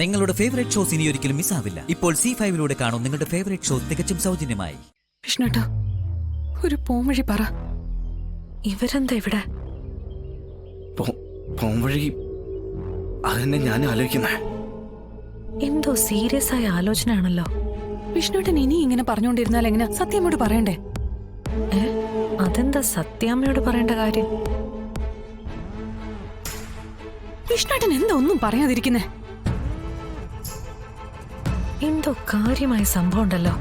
നിങ്ങളുടെ favourite shows ഇനി ഒരിക്കലും മിസ്സാവില്ല. ഇപ്പോൾ C5 കാണും നിങ്ങളുടെ ഫേവറേറ്റ് ഷോ തികച്ചും സൗജന്യമായി. കൃഷ്ണേട്ടാ, ഒരു പോംവഴി പറ. ഇവരെന്താ ഇവിടെ? പോംവഴി അതെന്നെ ഞാൻ ആലോചിക്കുന്നേ. എന്തോ സീരിയസ് ആയ ആലോചനയാണല്ലോ. വിഷ്ണുട്ടൻ ഇനി ഇങ്ങനെ പറഞ്ഞുകൊണ്ടിരുന്നാൽ എങ്ങനെ? സത്യാമ്മയോട് പറയണ്ടേ? അതെന്താ സത്യാമ്മയോട് പറയേണ്ട കാര്യം? വിഷ്ണുട്ടൻ എന്താ ഒന്നും പറയാതിരിക്കുന്നേ? എന്തോ കാര്യമായ സംഭവം ഉണ്ടല്ലോ.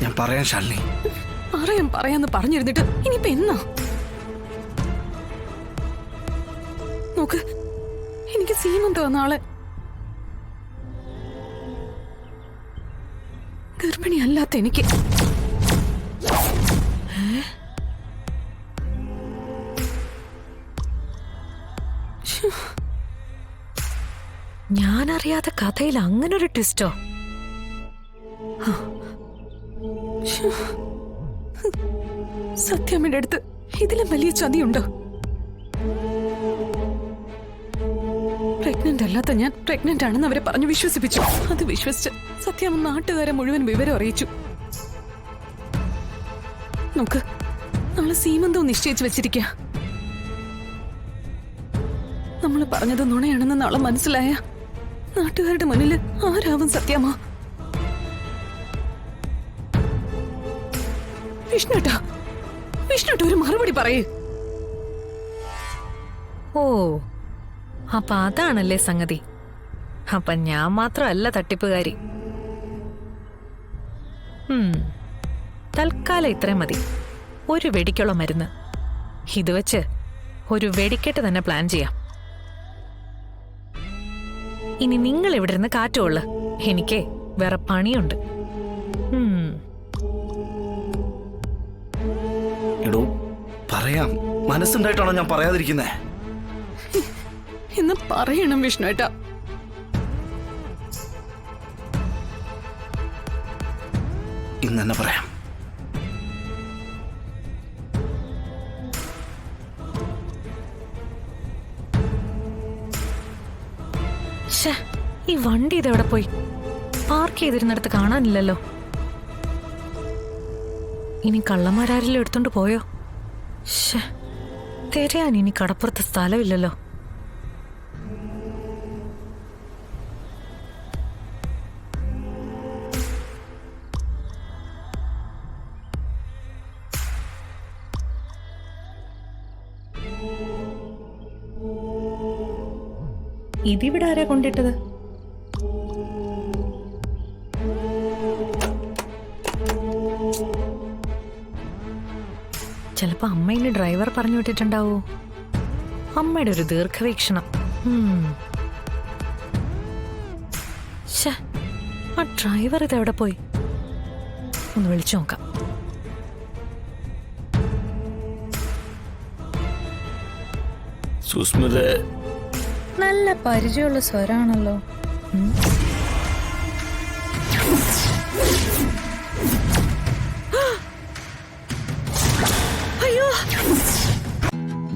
ഞാൻ പറയാൻ ശാലിനി. പറയാന്ന് പറഞ്ഞിരുന്നിട്ട് ഇനിയിപ്പോ എന്നാ? നോക്ക്, എനിക്ക് സീമന്തോ നാളെ. ഗർഭിണിയല്ലാത്ത എനിക്ക് ഞാനറിയാത്ത കഥയിൽ അങ്ങനൊരു ട്വിസ്റ്റോ? സത്യാമ്മയുടെ അടുത്ത് ഇതിലും വലിയ ചതിയുണ്ടോ? പ്രഗ്നന്റ് അല്ലാത്ത ഞാൻ പ്രഗ്നന്റ് ആണെന്ന് അവരെ പറഞ്ഞു വിശ്വസിപ്പിച്ചു. അത് വിശ്വസിച്ച് സത്യാമ്മ നാട്ടുകാരെ മുഴുവൻ വിവരം അറിയിച്ചു. നോക്ക്, നാളെ സീമന്തവും നിശ്ചയിച്ചു വെച്ചിരിക്ക. നമ്മൾ പറഞ്ഞത് നുണയാണെന്ന് നാളെ മനസ്സിലായ നാട്ടുകാരുടെ മുന്നിൽ ആരാവും സത്യാമ്മ? വിഷ്ണുട്ട ഒരു മറുപടി പറയേ. ഓ, അപ്പൊ അതാണല്ലേ സംഗതി. അപ്പൊ ഞാൻ മാത്രമല്ല തട്ടിപ്പുകാരി. തൽക്കാലം ഇത്രയും മതി. ഒരു വെടിക്കുള്ള മരുന്ന് ഇത് വെച്ച് ഒരു വെടിക്കെട്ട് തന്നെ പ്ലാൻ ചെയ്യാം. ഇനി നിങ്ങൾ ഇവിടെ ഇരുന്ന് കാറ്റുകൊള്ളു, എനിക്ക് വേറെ പണിയുണ്ട്. എടോ, പറയാം. മനസ്സുണ്ടായിട്ടാണോ ഞാൻ പറയാതിരിക്കുന്നേ? എന്ന് പറയണം വിഷ്ണുവേട്ടാ. ഇന്ന് തന്നെ പറയാം. ഈ വണ്ടി ഇതെവിടെ പോയി? പാർക്ക് ചെയ്തിരുന്നിടത്ത് കാണാനില്ലല്ലോ. ഇനി കള്ളന്മാരാരെല്ലാം എടുത്തോണ്ട് പോയോ? തിരയാൻ ഇനി കടപ്പുറത്ത് സ്ഥലമില്ലല്ലോ. ഇതിവിടെ ആരാ കൊണ്ടിട്ടത്? ചിലപ്പോ അമ്മ ഇനി ഡ്രൈവർ പറഞ്ഞു വിട്ടിട്ടുണ്ടാവോ? അമ്മയുടെ ഒരു ദീർഘവീക്ഷണം. ആ ഡ്രൈവർ ഇതെവിടെ പോയി? ഒന്ന് വിളിച്ചു നോക്കാം. സുസ്മിത, നല്ല പരിചയമുള്ള സ്വരാണല്ലോ.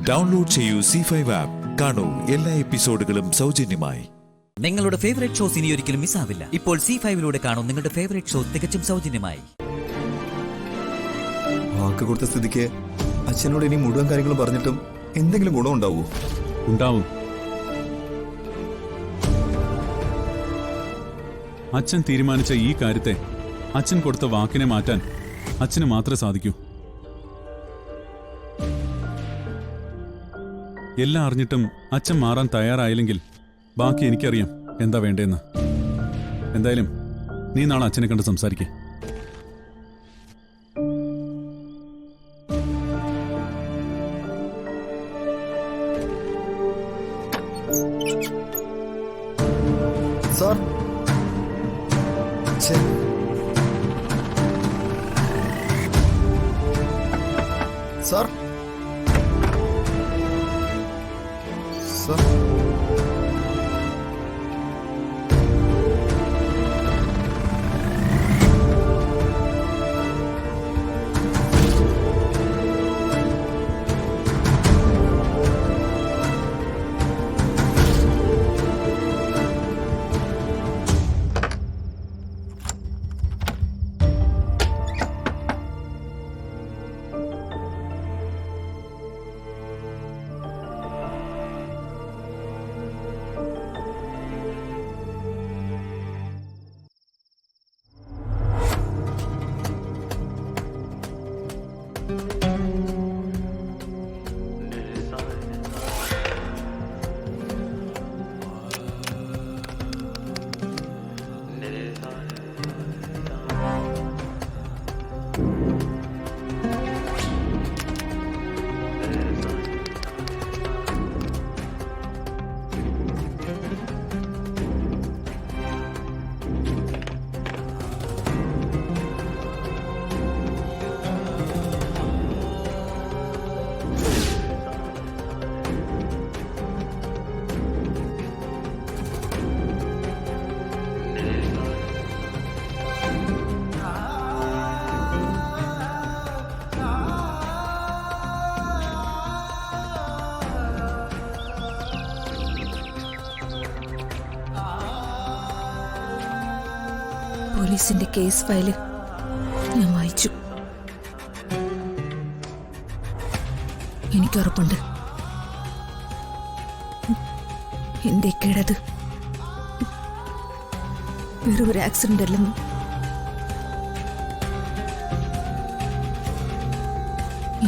ഡൗൺലോഡ് ചെയ്യൂ C5 ആപ്പ്. കാണൂ എല്ലാ എപ്പിസോഡുകളും സൗജന്യമായി. നിങ്ങളുടെ ഫേവറേറ്റ് ഷോസ് ഇനി ഒരിക്കലും മിസ്സാവില്ല. ഇപ്പോൾ C5 കാണും നിങ്ങളുടെ ഫേവറേറ്റ് ഷോ തികച്ചും സൗജന്യമായി. വാക്ക് കൊടുത്ത സ്ഥിതിക്ക് അച്ഛനോട് ഇനി മുഴുവൻ കാര്യങ്ങളും പറഞ്ഞിട്ടും എന്തെങ്കിലും ഗുണം ഉണ്ടാവോ? ഉണ്ടാവും. അച്ഛൻ തീരുമാനിച്ച ഈ കാര്യത്തെ അച്ഛൻ കൊടുത്ത വാക്കിനെ മാറ്റാൻ അച്ഛന് മാത്രമേ സാധിക്കൂ. എല്ലാം അറിഞ്ഞിട്ടും അച്ഛൻ മാറാൻ തയ്യാറായില്ലെങ്കിൽ ബാക്കി എനിക്കറിയാം എന്താ വേണ്ടതെന്ന്. എന്തായാലും നീ നാളെ അച്ഛനെ കണ്ട് സംസാരിക്കേ. സാർ, സാർ, സാർ, പോലീസിന്റെ കേസ് ഫയല് ഞാൻ വായിച്ചു. എനിക്കുറപ്പുണ്ട് എന്റെ കിടത് വെറും ഒരു ആക്സിഡന്റ് അല്ലെന്ന്.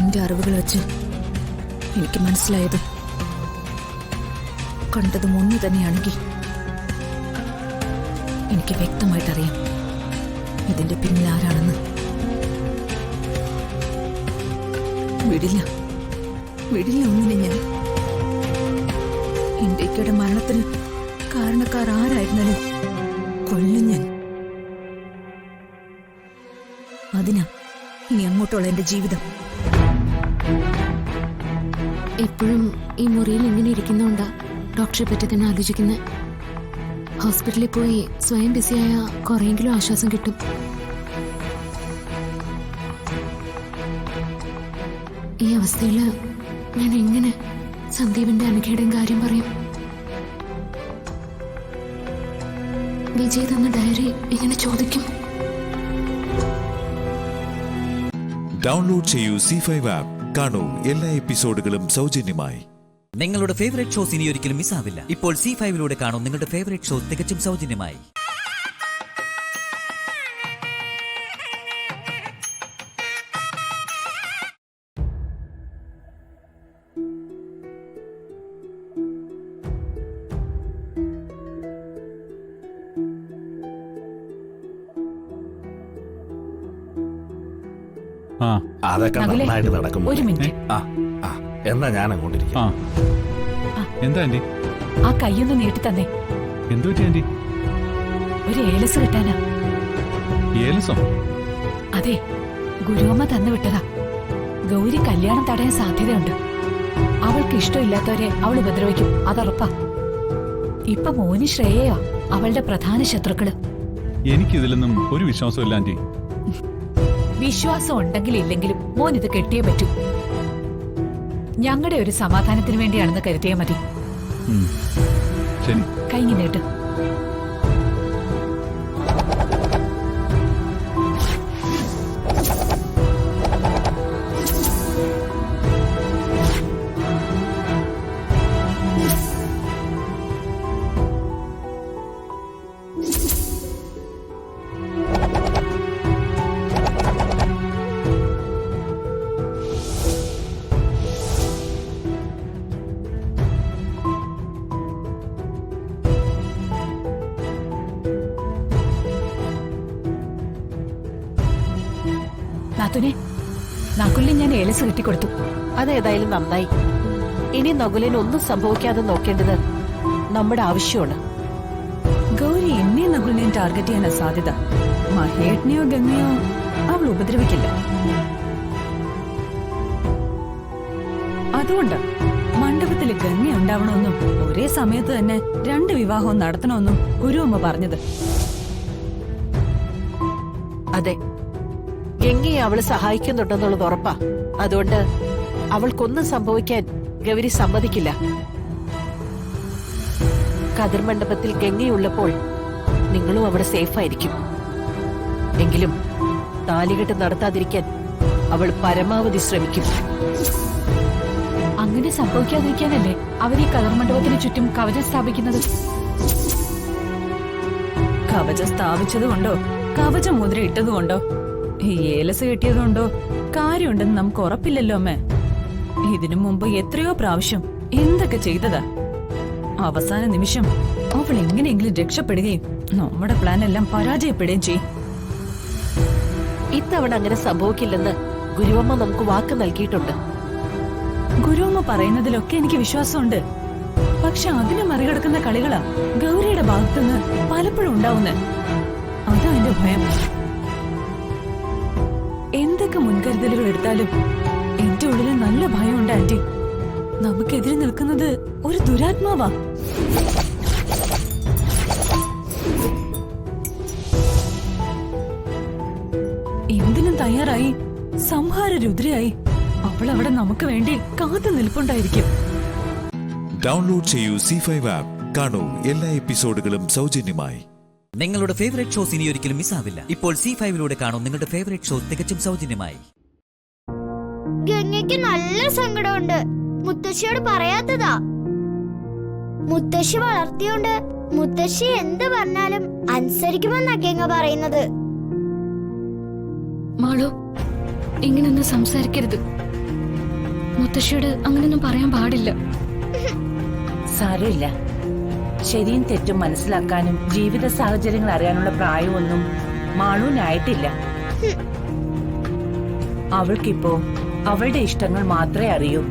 എന്റെ അറിവുകൾ വെച്ച് എനിക്ക് മനസ്സിലായത് കണ്ടതും ഒന്ന് തന്നെയാണെങ്കിൽ എനിക്ക് വ്യക്തമായിട്ടറിയാം ഇതിന്റെ പിന്നിൽ ആരാണെന്ന്. വിടില്ല ഒന്നിനെ ഞാൻ. ഇന്ത്യക്കയുടെ മരണത്തിന് കാരണക്കാർ ആരായിരുന്നാലും കൊല്ലും ഞാൻ. അതിനാ ഇനി അങ്ങോട്ടുള്ള എന്റെ ജീവിതം. എപ്പോഴും ഈ മുറിയിൽ ഇങ്ങനെ ഇരിക്കുന്നോണ്ടാ ഡോക്ടറെ പറ്റി തന്നെ ആലോചിക്കുന്നത്. ഹോസ്പിറ്റലിൽ പോയി സ്വയം ബിസിയായ കുറെയെങ്കിലും ആശ്വാസം കിട്ടും. ഈ അവസ്ഥയില് ഞാൻ എങ്ങനെ സന്ദീപിന്റെ അനഘയുടെയും കാര്യം പറയും? വിജയ് തന്ന ഡയറി ഇങ്ങനെ ചോദിക്കും. ഡൗൺലോഡ് ചെയ്യൂ C5 ആപ്പ്. കാണൂ എല്ലാ എപ്പിസോഡുകളും സൗജന്യമായി. നിങ്ങളുടെ ഫേവറേറ്റ് ഷോസ് ഇനി ഒരിക്കലും മിസ്സാവില്ല. ഇപ്പോൾ C5 കാണും നിങ്ങളുടെ ഫേവറേറ്റ് ഷോ തികച്ചും സൗജന്യമായി. ആ അതൊക്കെ നകുലേ, നന്നായിട്ട് നടക്കും. ഒരു മിനിറ്റ്. എന്നാ ഞാൻ അങ്ങോട്ടിരിക്കും. ആ എന്താ ആന്റി? ആ കൈയൊന്ന് നീട്ടി തന്നെ. എന്തു പറ്റി ആന്റി? ഒരു ഏലസ് കിട്ടാനാ. ഏലസോ? അതെ, ഗുരുവമ്മ തന്നു വിട്ടതാ. ഗൗരി കല്യാണം തടയാൻ സാധ്യതയുണ്ട്. അവൾക്ക് ഇഷ്ടമില്ലാത്തവരെ അവൾ ഉപദ്രവിക്കും, അതുറപ്പാ. ഇപ്പൊ മോനി ശ്രേയയാ അവളുടെ പ്രധാന ശത്രുക്കള്. എനിക്കിതിലൊന്നും ഒരു വിശ്വാസമില്ല ആന്റി. വിശ്വാസം ഉണ്ടെങ്കിലും ഇല്ലെങ്കിലും മോൻ ഇത് കെട്ടിയേ പറ്റൂ. ഞങ്ങളുടെ ഒരു സമാധാനത്തിന് വേണ്ടിയാണെന്ന് കരുതിയാൽ മതി. ശരി. കൈങ്ങി നീട്ട്. നാത്തുനെ, നകുലിന് ഞാൻ ഏലസ് കിട്ടിക്കൊടുത്തു. അതേതായാലും നന്നായി. ഇനി നകുലിന് ഒന്നും സംഭവിക്കാതെ നോക്കേണ്ടത് നമ്മുടെ ആവശ്യമാണ്. ഗൗരി എന്നെ നകുലിനെയും ടാർഗറ്റ് ചെയ്യാനാ സാധ്യത. മഹേട്ടനെയോ ഗംഗയോ അവൾ ഉപദ്രവിക്കില്ല. അതുകൊണ്ട് മണ്ഡപത്തിൽ ഗംഗ ഉണ്ടാവണമെന്നും ഒരേ സമയത്ത് തന്നെ 2 വിവാഹവും നടത്തണമെന്നും ഗുരുവമ്മ പറഞ്ഞത്. അതെ, ഗംഗയെ അവള് സഹായിക്കുന്നുണ്ടെന്നുള്ളത് ഉറപ്പാ. അതുകൊണ്ട് അവൾക്കൊന്നും സംഭവിക്കാൻ ഗൗരി സമ്മതിക്കില്ല. കതിർ മണ്ഡപത്തിൽ ഗംഗയുള്ളപ്പോൾ നിങ്ങളും അവിടെ സേഫായിരിക്കും. എങ്കിലും താലികെട്ട് നടത്താതിരിക്കാൻ അവൾ പരമാവധി ശ്രമിക്കും. അങ്ങനെ സംഭവിക്കാതിരിക്കാനല്ലേ അവർ ഈ കതിർ മണ്ഡപത്തിന് ചുറ്റും കവചം സ്ഥാപിക്കുന്നത്. കവചം സ്ഥാപിച്ചതുകൊണ്ടോ കവചം മുദ്ര ഇട്ടതുകൊണ്ടോ ഈ ഏലസ് കെട്ടിയതുകൊണ്ടോ കാര്യമുണ്ടെന്ന് നമുക്ക് ഉറപ്പില്ലല്ലോ അമ്മേ. ഇതിനു മുമ്പ് എത്രയോ പ്രാവശ്യം എന്തൊക്കെ ചെയ്തതാ. അവസാന നിമിഷം അവൾ എങ്ങനെയെങ്കിലും രക്ഷപ്പെടുകയും നമ്മുടെ പ്ലാൻ എല്ലാം പരാജയപ്പെടുകയും ചെയ്യും. ഇത്തവണ അങ്ങനെ സംഭവിക്കില്ലെന്ന് ഗുരുവമ്മ നമുക്ക് വാക്ക് നൽകിയിട്ടുണ്ട്. ഗുരുവമ്മ പറയുന്നതിലൊക്കെ എനിക്ക് വിശ്വാസമുണ്ട്. പക്ഷെ അതിനെ മറികടക്കുന്ന കളികളാ ഗൗരിയുടെ ഭാഗത്തുനിന്ന് പലപ്പോഴും ഉണ്ടാവുന്നത്. അതാ എന്റെ ഭയം. എന്തൊക്കെ മുൻകരുതലുകൾ എടുത്താലും എന്റെ ഉള്ളിൽ നല്ല ഭയമുണ്ട് ആന്റി. നമുക്കെതിരെ നിൽക്കുന്നത് ഒരു ദുരാത്മാവാ. എന്തിനും തയ്യാറായി സംഹാര രുദ്രയായി അവൾ അവിടെ നമുക്ക് വേണ്ടി കാത്തു നിൽപ്പുണ്ടായിരിക്കും. ഡൗൺലോഡ് ചെയ്യൂ C5 ആപ്പ്. കാണൂ എല്ലാ എപ്പിസോഡുകളും സൗജന്യമായി. നിങ്ങളുടെ ഫേവറേറ്റ് ഷോസ് ഇനി ഒരിക്കലും മിസ്സാവില്ല. ഇപ്പോൾ C5 കാണൂ നിങ്ങളുടെ ഫേവറേറ്റ് ഷോ തികച്ചും സൗജന്യമായി. ഗംഗയ്ക്ക് നല്ല സങ്കടമുണ്ട്. മുത്തശ്ശിയോട് പറയാത്തതാ. മുത്തശ്ശി വളർത്തിയോണ്ട് മുത്തശ്ശി എന്ത് പറഞ്ഞാലും അനുസരിക്കുമെന്നാ ഗംഗ പറയുന്നത്. മാളു, ഇങ്ങനൊന്നും സംസാരിക്കരുത്. മുത്തശ്ശിയോട് അങ്ങനൊന്നും പറയാൻ പാടില്ല. സാരമില്ല. ശരിയും തെറ്റും മനസ്സിലാക്കാനും ജീവിത സാഹചര്യങ്ങൾ അറിയാനുള്ള പ്രായമൊന്നും മാളൂനായിട്ടില്ല. അവൾക്കിപ്പോ അവളുടെ ഇഷ്ടങ്ങൾ മാത്രമേ അറിയൂ.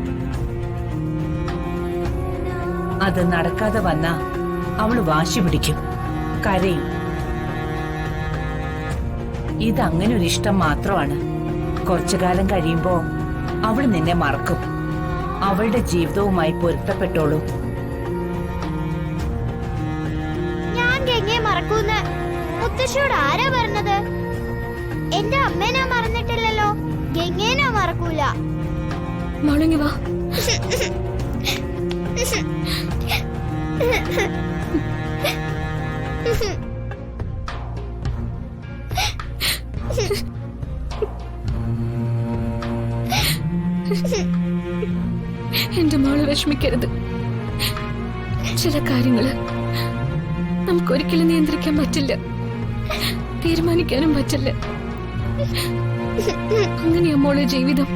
അത് നടക്കാതെ വന്നാ അവള് വാശി പിടിക്കും, കരയും. ഇതങ്ങനെ ഒരു ഇഷ്ടം മാത്രമാണ്. കുറച്ചു കാലം കഴിയുമ്പോ അവൾ നിന്നെ മറക്കും. അവളുടെ ജീവിതവുമായി പൊരുത്തപ്പെട്ടോളൂ. ഞാൻ ഗംഗയെ മറക്കൂന്ന് മുത്തശ്ശിയോട് ആരാ പറഞ്ഞത്? എന്റെ അമ്മേനാ മറന്നിട്ടില്ലല്ലോ. ഗംഗേനാ മറക്കൂല. മാളുങ്ങി വാ. എന്റെ മോള് വിഷമിക്കരുത്. ചില കാര്യങ്ങള് നമുക്കൊരിക്കലും നിയന്ത്രിക്കാൻ പറ്റില്ല, തീരുമാനിക്കാനും പറ്റില്ല. അങ്ങനെയാ മോളെ ജീവിതം.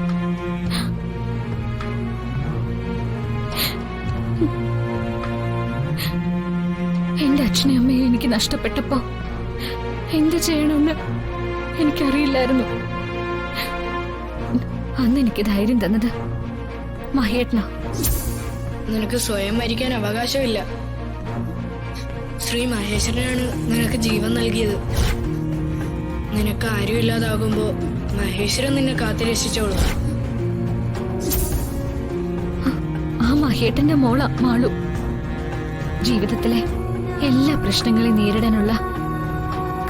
എന്റെ അച്ഛനെയും അമ്മയും എനിക്ക് നഷ്ടപ്പെട്ടപ്പോ എന്ത് ചെയ്യണമെന്ന് എനിക്കറിയില്ലായിരുന്നു. അന്ന് എനിക്ക് ധൈര്യം തന്നത് മഹേട്ടനാ. നിനക്ക് സ്വയം മരിക്കാൻ അവകാശമില്ല. ശ്രീ മഹേശ്വരനാണ് നിനക്ക് ജീവൻ നൽകിയത്. നിനക്ക് ആരുമില്ലാതാകുമ്പോ മഹേശ്വരൻ നിന്നെ കാത്തുരക്ഷിച്ചോളൂ. ആ മഹേട്ടന്റെ മോളാ മാളു. ജീവിതത്തിലെ എല്ലാ പ്രശ്നങ്ങളെയും നേരിടാനുള്ള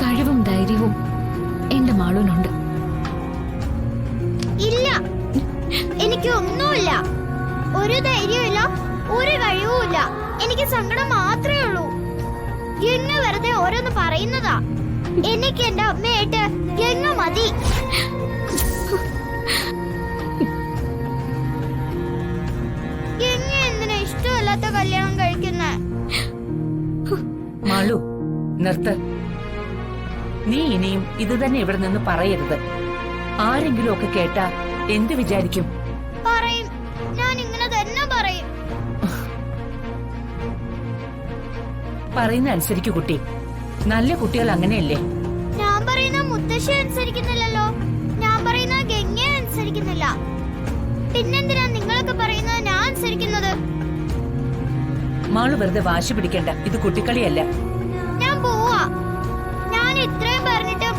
കഴിവും ധൈര്യവും എന്റെ മാളൂനുണ്ട്. ഇല്ല, എനിക്ക് ഒന്നുമില്ല. ഒരു ധൈര്യമില്ല, ഒരു കഴിവുമില്ല. എനിക്ക് സങ്കടം മാത്രമേ ഉള്ളൂ. ഗംഗ വെറുതെ ഓരോന്ന് പറയുന്നതാ. എനിക്ക് എന്റെ അമ്മയായിട്ട് ഗംഗ മതി. ഗംഗ എന്തിനാ ഇഷ്ടമല്ലാത്ത കല്യാണം കഴിക്കുന്നേ? മാളു, നിർത്ത്. നീ ഇനിയും ഇത് തന്നെ ഇവിടെ നിന്ന് പറയരുത്. ആരെങ്കിലും ഒക്കെ കേട്ടാ എന്ത് വിചാരിക്കും? പറയും, ഞാൻ ഇങ്ങനെ തന്നെ പറയും. പറയുന്ന അനുസരിക്കു കുട്ടി. നല്ല കുട്ടികൾ അങ്ങനെയല്ലേ? ഞാൻ പറയുന്ന മുത്തശ്ശി അനുസരിക്കുന്നില്ലല്ലോ. ഞാൻ പറയുന്ന ഗംഗയെ അനുസരിക്കുന്നില്ല. പിന്നെന്തിനാ നിങ്ങളൊക്കെ പറയുന്നത് ഞാൻ അനുസരിക്കുന്നത്? മാളു വെറുതെ വാശി പിടിക്കണ്ട. ഇത് കുട്ടിക്കളിയല്ല. ഞാൻ പോവാ. ഞാൻ ഇത്രയും പറഞ്ഞിട്ടും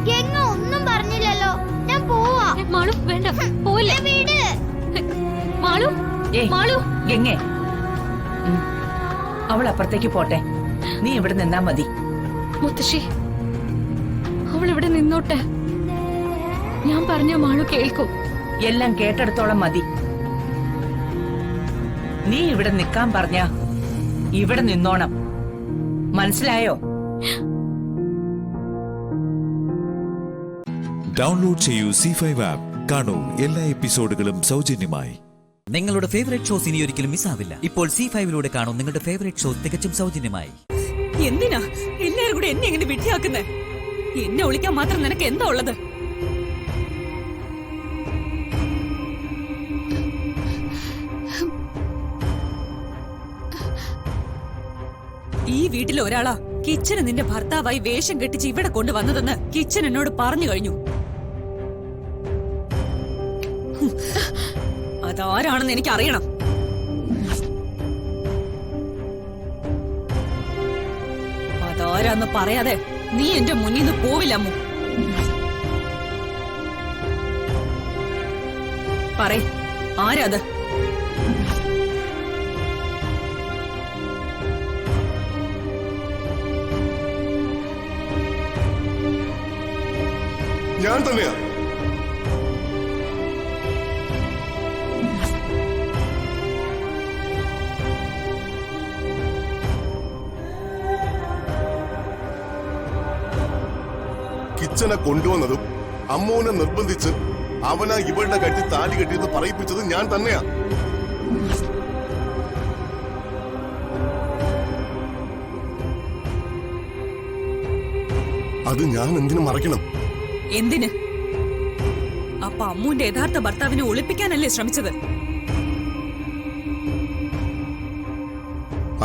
ഗംഗ ഒന്നും പറഞ്ഞില്ലല്ലോ. ഞാൻ പോവാ. മാളു വേണ്ട, പോയില്ല. വീട് മാളു, മാളു. ഗംഗേ, അവൾ അപ്പുറത്തേക്ക് പോട്ടെ. നീ ഇവിടെ നിന്നാ മതി. മുത്തശ്ശി, അവൾ ഇവിടെ നിന്നോട്ടെ. ഞാൻ പറഞ്ഞ മാളു കേൾക്കും. എല്ലാം കേട്ടെടുത്തോളം മതി. നീ ഇവിടെ നിക്കാൻ പറഞ്ഞ ഇവിടെ നിന്നോണം. മനസ്സിലായോ? ഡൗൺലോഡ് ചെയ്യൂ C5 ആപ്പ്. കാണൂ എല്ലാ എപ്പിസോഡുകളും സൗജന്യമായി. നിങ്ങളുടെ ഫേവറേറ്റ് ഷോസ് ഇനി ഒരിക്കലും മിസ്സാവില്ല. ഇപ്പോൾ C5 കാണൂ നിങ്ങളുടെ ഫേവറേറ്റ് ഷോ തികച്ചും സൗജന്യമായി. എന്തിനാ എല്ലാരും കൂടെ എന്നെ ഇങ്ങനെ വിട്ടിയാക്കുന്നേ? എന്നെ ഒളിക്കാൻ മാത്രം നിനക്ക് എന്താ ഉള്ളത്? വീട്ടിലെ ഒരാളാ കിച്ചന് നിന്റെ ഭർത്താവായി വേഷം കെട്ടിച്ച് ഇവിടെ കൊണ്ടുവന്നതെന്ന് കിച്ചൻ എന്നോട് പറഞ്ഞു കഴിഞ്ഞു. അതാരാണെന്ന് എനിക്ക് അറിയണം. അതാരാന്ന് പറയാതെ നീ എന്റെ മുന്നിൽ നിന്ന് പോവില്ല അമ്മു. പറയ്, ആരാത്? ഞാൻ തന്നെയാ. കിച്ചനെ കൊണ്ടുവന്നതും അമ്മൂനെ നിർബന്ധിച്ച് അവനാ ഇവളുടെ കട്ടി താലി കെട്ടിയത് പറയിപ്പിച്ചത് ഞാൻ തന്നെയാ. അത് ഞാൻ എന്തിനു മറയ്ക്കണം? എന്തിന്? അപ്പൊ അമ്മുവിന്റെ യഥാർത്ഥ ഭർത്താവിനെ ഒളിപ്പിക്കാനല്ലേ ശ്രമിച്ചത്?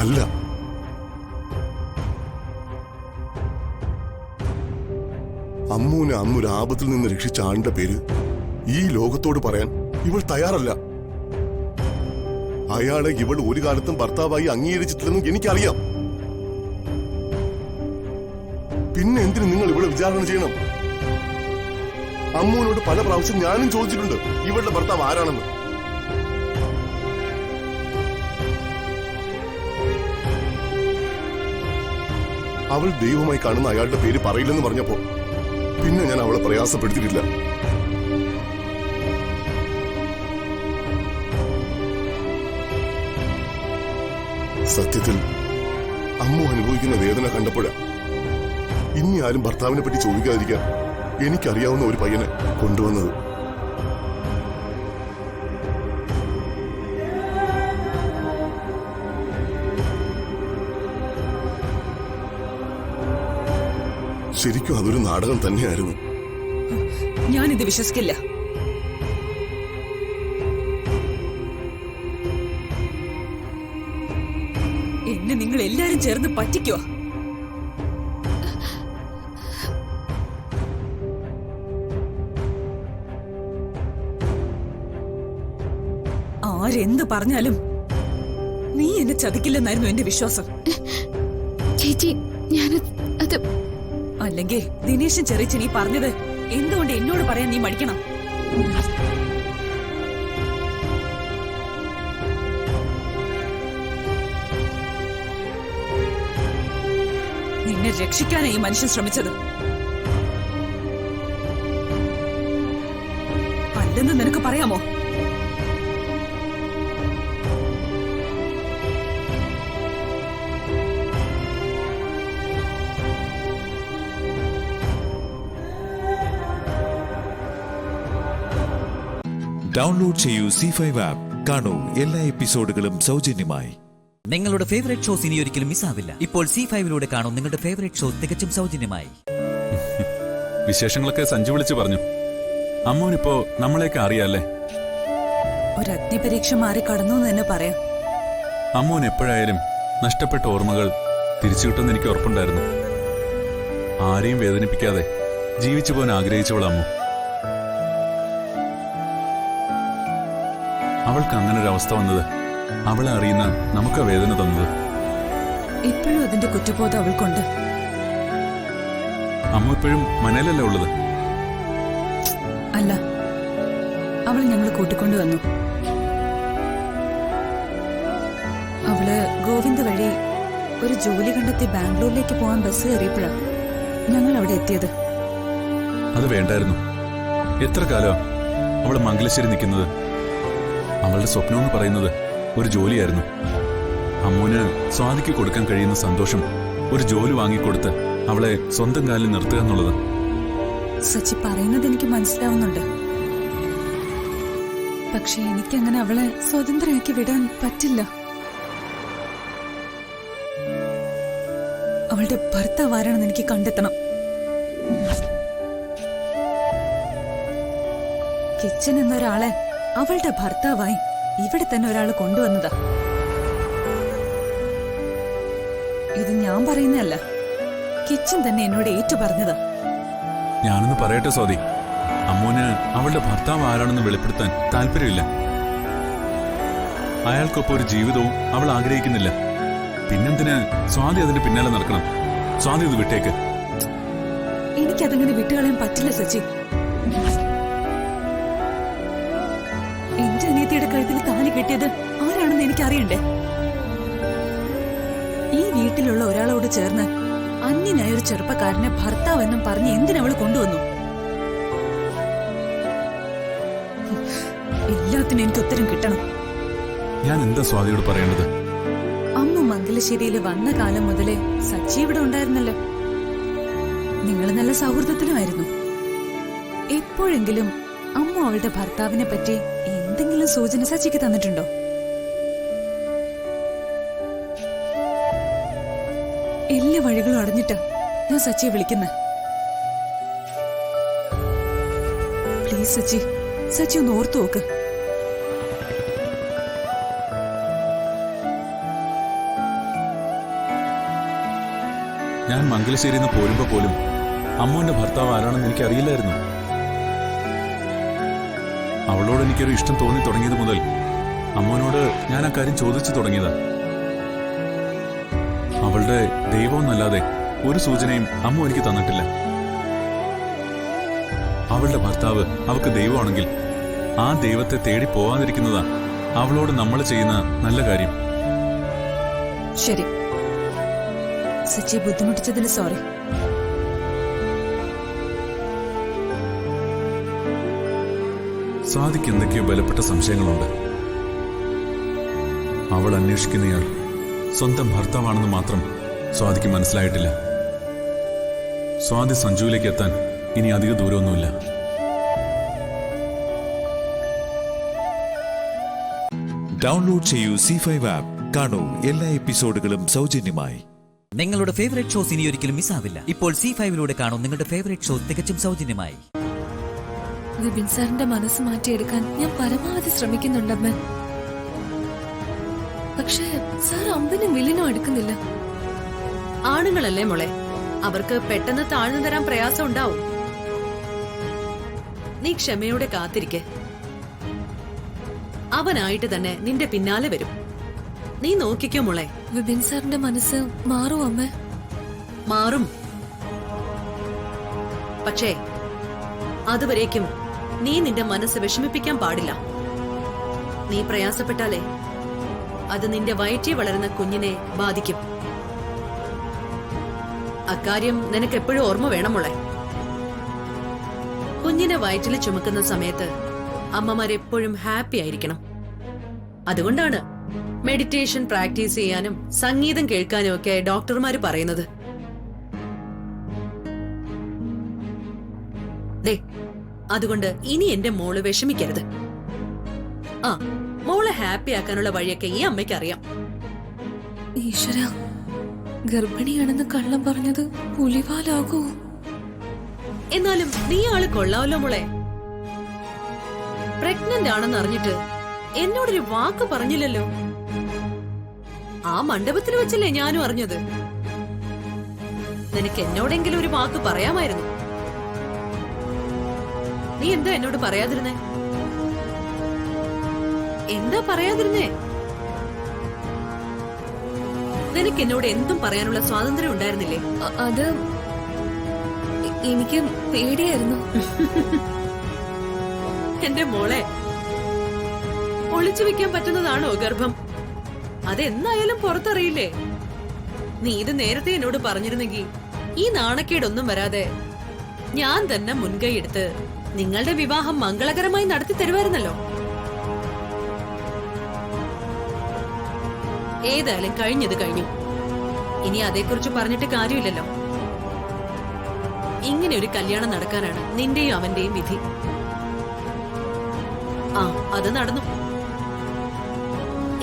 അല്ല, അമ്മൂനെ അന്നൊരു ആപത്തിൽ നിന്ന് രക്ഷിച്ച ആളുടെ പേര് ഈ ലോകത്തോട് പറയാൻ ഇവൾ തയ്യാറല്ല. അയാളെ ഇവൾ ഒരു കാലത്തും ഭർത്താവായി അംഗീകരിച്ചിട്ടില്ലെന്നും എനിക്കറിയാം. പിന്നെ എന്തിനു നിങ്ങൾ ഇവളെ വിചാരണ ചെയ്യണം? അമ്മൂനോട് പല പ്രാവശ്യം ഞാനും ചോദിച്ചിട്ടുണ്ട് ഇവളുടെ ഭർത്താവ് ആരാണെന്ന്. അവൾ ദൈവമായി കാണുന്ന അയാളുടെ പേര് പറയില്ലെന്ന് പറഞ്ഞപ്പോ പിന്നെ ഞാൻ അവളെ പ്രയാസപ്പെടുത്തിയിട്ടില്ല. സത്യത്തിൽ അമ്മു അനുഭവിക്കുന്ന വേദന കണ്ടപ്പോഴാ ഇനി ആരും ഭർത്താവിനെ പറ്റി ചോദിക്കാതിരിക്കാൻ എനിക്കറിയാവുന്ന ഒരു പയ്യനെ കൊണ്ടുവന്നത്. ശരിക്കും അതൊരു നാടകം തന്നെയായിരുന്നു. ഞാനിത് വിശ്വസിക്കില്ല. എന്നെ നിങ്ങൾ എല്ലാരും ചേർന്ന് പറ്റിക്കോ. ആരെന്ത് പറഞ്ഞാലും നീ എന്നെ ചതിക്കില്ലെന്നായിരുന്നു എന്റെ വിശ്വാസം. ചേച്ചി, ഞാൻ അത് അല്ലെങ്കിൽ ദിനേശൻ ചെറിയ നീ പറഞ്ഞത് എന്തുകൊണ്ട് എന്നോട് പറയാൻ നീ മടിക്കണം? നിന്നെ രക്ഷിക്കാനായി ഈ മനുഷ്യൻ ശ്രമിച്ചത്. അല്ലെന്ന് നിനക്ക് പറയാമോ? ഡൗൺലോഡ് ചെയ്യൂ C5 ആപ്പ്. കാണൂ എല്ലാ എപ്പിസോഡുകളും സൗജന്യമായി. നിങ്ങളുടെ ഫേവറേറ്റ് ഷോസ് ഇനി ഒരിക്കലും മിസ്സാവില്ല. ഇപ്പോൾ C5 കാണൂ നിങ്ങളുടെ ഫേവറേറ്റ് ഷോ തികച്ചും സൗജന്യമായി. വിശേഷങ്ങളൊക്കെ സഞ്ജു വിളിച്ചു പറഞ്ഞു. അമ്മൂനിപ്പോ നമ്മളെയൊക്കെ അറിയാല്ലേ? ഒരു അഗ്നിപരീക്ഷ മാറി കടന്നു എന്ന് തന്നെ പറയാം. അമ്മൂന് എപ്പോഴായാലും നഷ്ടപ്പെട്ട ഓർമ്മകൾ തിരിച്ചു കിട്ടുമെന്ന് എനിക്ക് ഉറപ്പുണ്ടായിരുന്നു. ആരെയും വേദനിപ്പിക്കാതെ ജീവിച്ചു പോകാൻ ആഗ്രഹിച്ചവൾ അമ്മു. അവൾക്ക് അങ്ങനൊരവസ്ഥ വന്നത് അവളെ അറിയുന്ന നമുക്ക് വേദന തന്നത്. ഇപ്പോഴും അതിന്റെ കുറ്റബോധം അവൾക്കുണ്ട്. അമ്മ ഇപ്പോഴും മനയിലല്ലേ ഉള്ളത്? അല്ല, അവൾ ഞങ്ങൾ കൂട്ടിക്കൊണ്ടുവന്നു. അവള് ഗോവിന്ദ് വഴി ഒരു ജോലി കണ്ടെത്തി ബാംഗ്ലൂരിലേക്ക് പോകാൻ ബസ് കയറിയപ്പോഴാണ് ഞങ്ങൾ അവിടെ എത്തിയത്. അത് വേണ്ടായിരുന്നു. എത്ര കാലം അവള് മംഗലശ്ശേരി നിൽക്കുന്നത്. അവളുടെ സ്വപ്നം എന്ന് പറയുന്നത് ഒരു ജോലിയായിരുന്നു. അമ്മൂന് സ്വാതിക്ക് കൊടുക്കാൻ കഴിയുന്ന സന്തോഷം ഒരു ജോലി വാങ്ങിക്കൊടുത്ത് അവളെ സ്വന്തം കാലിൽ നിർത്തുക എന്നുള്ളത്. സച്ചി പറയുന്നത് എനിക്ക് മനസ്സിലാവുന്നുണ്ട്. പക്ഷെ എനിക്കങ്ങനെ അവളെ സ്വതന്ത്രയാക്കി വിടാൻ പറ്റില്ല. അവളുടെ ഭർത്താവ് ആരാണെന്ന് എനിക്ക് കണ്ടെത്തണം. കിച്ചൻ എന്നൊരാളെ അവളുടെ ഭർത്താവായി ഇവിടെ തന്നെ ഒരാൾ കൊണ്ടുവന്നതാ. ഇത് ഞാൻ ഞാൻ പറയുന്നതല്ല, കിച്ചൻ തന്നെ എന്നോട് ഏറ്റു പറഞ്ഞതാ. ഞാനൊന്ന് പറയട്ടെ സ്വാതി, അമ്മൂന് അവളുടെ ഭർത്താവ് ആരാണെന്ന് വെളിപ്പെടുത്താൻ താല്പര്യമില്ല. അയാൾക്കൊപ്പം ഒരു ജീവിതവും അവൾ ആഗ്രഹിക്കുന്നില്ല. പിന്നെന്തിന് സ്വാതി അതിന്റെ പിന്നാലെ നടക്കണം? സ്വാതി ഇത് വിട്ടേക്ക്. എനിക്കതങ്ങനെ വിട്ടുകളയാൻ പറ്റില്ല സച്ചി. എന്റെ അനിയത്തിയുടെ കഴുത്തിൽ താലി കെട്ടിയത് ആരാണെന്ന് എനിക്കറിയണ്ടേ? ഈ വീട്ടിലുള്ള ഒരാളോട് ചേർന്ന് അന്യനായ ഒരു ചെറുപ്പക്കാരനെ ഭർത്താവെന്നും പറഞ്ഞ് എന്തിനവള് കൊണ്ടുവന്നു? എല്ലാത്തിനും എനിക്ക് ഉത്തരം കിട്ടണം. ഞാൻ എന്താ സ്വാതിയോട് പറയേണ്ടത്? അമ്മ മംഗലശ്ശേരിയിൽ വന്ന കാലം മുതലേ സച്ചി ഇവിടെ ഉണ്ടായിരുന്നല്ലോ. നിങ്ങൾ നല്ല സൗഹൃദത്തിലുമായിരുന്നു. എപ്പോഴെങ്കിലും അമ്മ അവളുടെ ഭർത്താവിനെ പറ്റി എന്തെങ്കിലും സൂചന സച്ചിക്ക് തന്നിട്ടുണ്ടോ? എല്ലാ വഴികളും അടഞ്ഞിട്ടാ ഞാൻ സച്ചിയെ വിളിക്കുന്നത്. പ്ലീസ് സച്ചി, സച്ചി ഒന്ന് ഓർത്തു നോക്ക്. ഞാൻ മംഗലശ്ശേരിയിൽ നിന്ന് പോരുമ്പോ പോലും അമ്മുവിന്റെ ഭർത്താവ് ആരാണെന്ന് എനിക്ക് അറിയില്ലായിരുന്നു. അവളോട് എനിക്കൊരു ഇഷ്ടം തോന്നി തുടങ്ങിയത് മുതൽ അമ്മുവിനോട് ഞാൻ ആ കാര്യം ചോദിച്ചു തുടങ്ങിയതാ. അവളുടെ ദൈവമെന്നല്ലാതെ ഒരു സൂചനയും അമ്മു എനിക്ക് തന്നിട്ടില്ല. അവളുടെ ഭർത്താവ് അവൾക്ക് ദൈവമാണെങ്കിൽ ആ ദൈവത്തെ തേടി പോവാതിരിക്കുന്നതാ അവളോട് നമ്മൾ ചെയ്യുന്ന നല്ല കാര്യം. ശരി സച്ചി, ബുദ്ധിമുട്ടിച്ചതിന് സോറി. സ്വാതിക്ക് എന്തൊക്കെയോ ബലപ്പെട്ട സംശയങ്ങളുണ്ട്. അവൾ അന്വേഷിക്കുന്നയാൾ സ്വന്തം ഭർത്താവാണെന്ന് മാത്രം സ്വാതിക്ക് മനസ്സിലായിട്ടില്ല. സ്വാതി സഞ്ജുവിലേക്ക് എത്താൻ ഇനി അധിക ദൂരമൊന്നുമില്ല. ഡൗൺലോഡ് ചെയ്യൂ C5 ആപ്പ്. കാണൂ എല്ലാ എപ്പിസോഡുകളും സൗജന്യമായി. നിങ്ങളുടെ ഫേവറേറ്റ് ഷോസ് ഇനി ഒരിക്കലും മിസ്സാവില്ല. ഇപ്പോൾ C5 കാണൂ നിങ്ങളുടെ ഫേവറേറ്റ് ഷോസ് തികച്ചും സൗജന്യമായി. വിപിൻ സാറിന്റെ മനസ്സ് മാറ്റിയെടുക്കാൻ ഞാൻ പരമാവധി ശ്രമിക്കുന്നുണ്ടമ്മ. പക്ഷേ സാർ അമ്പിനും വില്ലിനും എടുക്കുന്നില്ല. ആണുങ്ങളല്ലേ മോളെ, അവർക്ക് പെട്ടെന്ന് താഴ്ന്നു തരാൻ പ്രയാസം ഉണ്ടാവും. നീ ക്ഷമയോടെ കാത്തിരിക്കെ. അവനായിട്ട് തന്നെ നിന്റെ പിന്നാലെ വരും. നീ നോക്കിക്കോ മോളെ. വിപിൻ സാറിന്റെ മനസ്സ് മാറും അമ്മ. മാറും. പക്ഷേ അതുവരേക്കും നീ നിന്റെ മനസ്സ് വിഷമിപ്പിക്കാൻ പാടില്ല. നീ പ്രയാസപ്പെട്ടാലേ അത് നിന്റെ വയറ്റിൽ വളരുന്ന കുഞ്ഞിനെ ബാധിക്കും. അക്കാര്യം നിനക്ക് എപ്പോഴും ഓർമ്മ വേണം മോളെ. കുഞ്ഞിനെ വയറ്റിൽ ചുമക്കുന്ന സമയത്ത് അമ്മമാരെപ്പോഴും ഹാപ്പി ആയിരിക്കണം. അതുകൊണ്ടാണ് മെഡിറ്റേഷൻ പ്രാക്ടീസ് ചെയ്യാനും സംഗീതം കേൾക്കാനും ഒക്കെ ഡോക്ടർമാര് പറയുന്നത്. ദേ, അതുകൊണ്ട് ഇനി എന്റെ മോള് വിഷമിക്കരുത്. ആ, മോളെ ഹാപ്പി ആക്കാനുള്ള വഴിയൊക്കെ ഈ അമ്മയ്ക്ക് അറിയാം. ഈശ്വര, ഗർഭിണിയാണെന്ന് കള്ളം പറഞ്ഞത് പുലിവാലാകൂ. എന്നാലും നീ ആള് കൊള്ളാവല്ലോ മോളെ. പ്രഗ്നന്റ് ആണെന്ന് അറിഞ്ഞിട്ട് എന്നോടൊരു വാക്ക് പറഞ്ഞില്ലല്ലോ. ആ മണ്ഡപത്തിൽ വെച്ചല്ലേ ഞാനും അറിഞ്ഞത്. നിനക്ക് എന്നോടെങ്കിലും ഒരു വാക്ക് പറയാമായിരുന്നു. നീ എന്താ എന്നോട് പറയാതിരുന്നേ? എന്താ പറയാതിരുന്നേ? നിനക്ക് എന്നോട് എന്തും പറയാനുള്ള സ്വാതന്ത്ര്യം ഉണ്ടായിരുന്നില്ലേ? അത് എനിക്ക് പേടിയായിരുന്നു. എന്റെ മോളെ, ഒളിച്ചു വെക്കാൻ പറ്റുന്നതാണോ ഗർഭം? അതെന്നായാലും പുറത്തറിയില്ലേ? നീ ഇത് നേരത്തെ എന്നോട് പറഞ്ഞിരുന്നെങ്കിൽ ഈ നാണക്കേടൊന്നും വരാതെ ഞാൻ തന്നെ മുൻകൈ എടുത്ത് നിങ്ങളുടെ വിവാഹം മംഗളകരമായി നടത്തി തരുമായിരുന്നല്ലോ. ഏതായാലും കഴിഞ്ഞത് കഴിഞ്ഞു. ഇനി അതേക്കുറിച്ച് പറഞ്ഞിട്ട് കാര്യമില്ലല്ലോ. ഇങ്ങനെ ഒരു കല്യാണം നടക്കാനാണ് നിന്റെയും അവന്റെയും വിധി. ആ, അത് നടന്നു.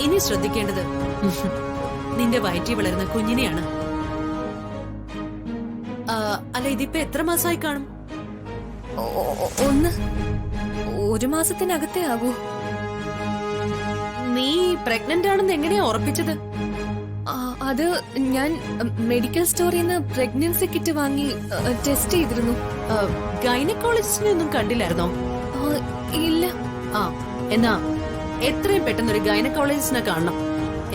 ഇനി ശ്രദ്ധിക്കേണ്ടത് നിന്റെ വയറ്റിൽ വളരുന്ന കുഞ്ഞിനെയാണ്. അല്ല, ഇതിപ്പോ എത്ര മാസമായി കാണും? 1 മാസത്തിനകത്തേ ആകൂ. നീ പ്രഗ്നന്റ് ആണെന്ന് എങ്ങനെയാ ഉറപ്പിച്ചത്? അത് ഞാൻ മെഡിക്കൽ സ്റ്റോറിൽ നിന്ന് പ്രഗ്നൻസി കിറ്റ് വാങ്ങി ടെസ്റ്റ് ചെയ്തിരുന്നു. ഗൈനക്കോളജിസ്റ്റിനെ ഒന്നും കണ്ടില്ലായിരുന്നോ? ഇല്ല. എന്നാ എത്രയും പെട്ടെന്ന് ഒരു ഗൈനക്കോളജിസ്റ്റിനെ കാണണം.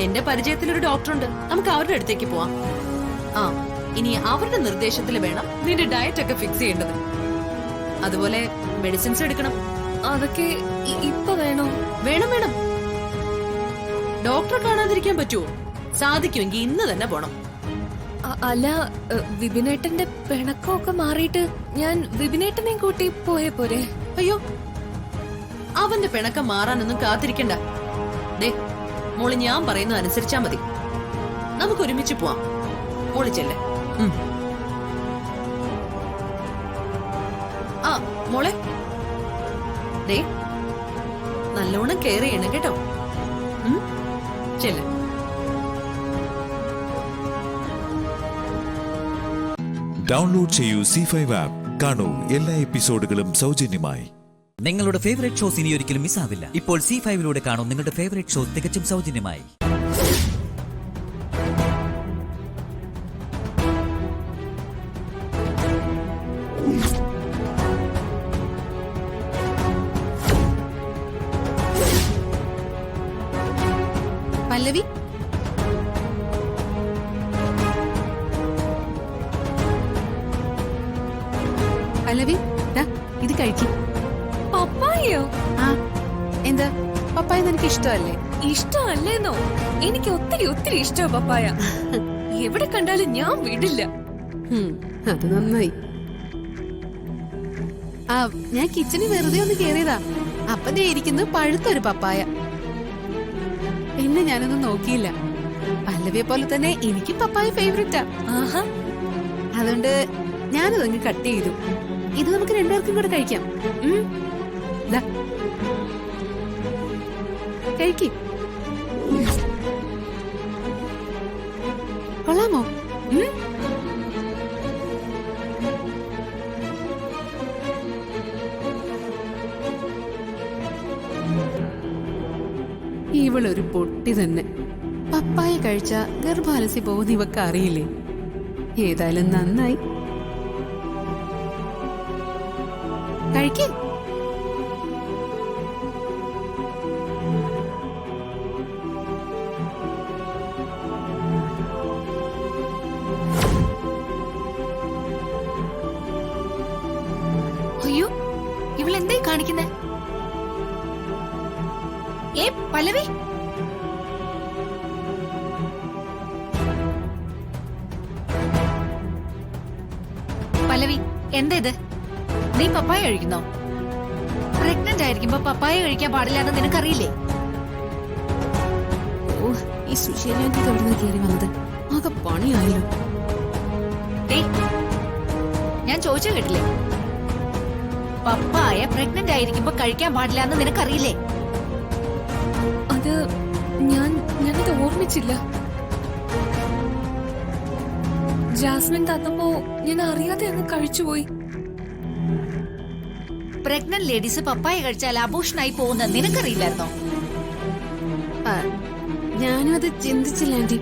എന്റെ പരിചയത്തിലൊരു ഡോക്ടറുണ്ട്, നമുക്ക് അവരുടെ അടുത്തേക്ക് പോവാം. ഇനി അവരുടെ നിർദ്ദേശത്തിൽ വേണം നിന്റെ ഡയറ്റ് ഒക്കെ ഫിക്സ് ചെയ്യേണ്ടത്. അതുപോലെ മെഡിസിൻസ് എടുക്കണം. അതൊക്കെ ഇപ്പൊ വേണോ? വേണം വേണം. ഡോക്ടറെ കാണാതിരിക്കാൻ പറ്റുമോ? സാധിക്കുമെങ്കിൽ ഇന്ന് തന്നെ പോണം. അല്ല, വിപിനേട്ടന്റെ പിണക്കമൊക്കെ മാറിയിട്ട് ഞാൻ വിപിനേട്ടനെയും കൂട്ടി പോയേ പോരെ? അയ്യോ, അവന്റെ പിണക്കം മാറാനൊന്നും കാത്തിരിക്കണ്ട. ദേ മോള്, ഞാൻ പറയുന്നത് അനുസരിച്ചാ മതി. നമുക്ക് ഒരുമിച്ച് പോവാം. മോള് ചെല്ലേ. മോളെ, ദേ നല്ലോണം കെയർ ചെയ്യണം കേട്ടോ. ചെല്ലേ. ഡൗൺലോഡ് ചെയ്യൂ C5 ആപ്പ്. കാണൂ എല്ലാ എപ്പിസോഡുകളും സൗജന്യമായി. നിങ്ങളുടെ ഫേവറേറ്റ് ഷോസ് ഇനി ഒരിക്കലും മിസ്സാവില്ല. ഇപ്പോൾ C5 കാണൂ നിങ്ങളുടെ ഫേവറേറ്റ് ഷോ തികച്ചും സൗജന്യമായി. പല്ലവി, പല്ലവി ഇത് കഴിക്കും. പപ്പായയോ? എന്താ പപ്പായ നിനക്ക് ഇഷ്ടമല്ലേ? ഇഷ്ടമല്ലേന്നോ? എനിക്ക് ഒത്തിരി ഒത്തിരി ഇഷ്ടമാ പപ്പായ. എവിടെ കണ്ടാലും ഞാൻ വിടില്ല. അത് നന്നായി. ഞാൻ കിച്ചണിൽ വെറുതെ ഒന്ന് കേറിയതാ. അപ്പൊ ദേ ഇരിക്കുന്നു പഴുത്തൊരു പപ്പായ. പിന്നെ ഞാനൊന്നും നോക്കിയില്ല. പല്ലവിയെ പോലെ തന്നെ എനിക്കും പപ്പായ ഫേവറേറ്റാ. അതുകൊണ്ട് ഞാനതങ്ങ് കട്ട് ചെയ്തു. ഇത് നമുക്ക് രണ്ടുപേർക്കും കൂടെ കഴിക്കാം. കഴിക്ക്. കൊള്ളാമോ? ഇവളൊരു പൊട്ടി തന്നെ. പപ്പായ കഴിച്ച ഗർഭാലസി പോകുന്ന ഇവക്ക് അറിയില്ലേ? ഏതായാലും നന്നായി. കഴിക്കേ. അയ്യോ, ഇവളെന്തേ കാണിക്കുന്നേ? പല്ലവി, പല്ലവി, എന്താ ഇത്? നീ പപ്പായ കഴിക്കുന്നോ? പ്രഗ്നന്റ് ആയിരിക്കുമ്പോ പപ്പായ കഴിക്കാൻ പാടില്ല എന്ന് നിനക്കറിയില്ലേ? ഈ സുശീലക്ക് എവിടുന്ന് കയറി വന്നത്? ആകെ പണിയായല്ലോ. ഞാൻ ചോദിച്ചു കേട്ടില്ലേ? പപ്പായ പ്രഗ്നന്റ് ആയിരിക്കുമ്പോ കഴിക്കാൻ പാടില്ല എന്ന് നിനക്കറിയില്ലേ? അത് ഞാനത് ഓർമ്മിച്ചില്ല. ജാസ്മിൻ തന്നപ്പോ ഞാൻ അറിയാതെ അങ്ങ് കഴിച്ചുപോയി. പ്രഗ്നന്റ് ലേഡീസ് പപ്പായ കഴിച്ചാൽ അബോഷനായി പോകുന്ന നിനക്കറിയില്ലായിരുന്നോ? ഞാനും അത് ചിന്തിച്ചില്ല ആന്റി.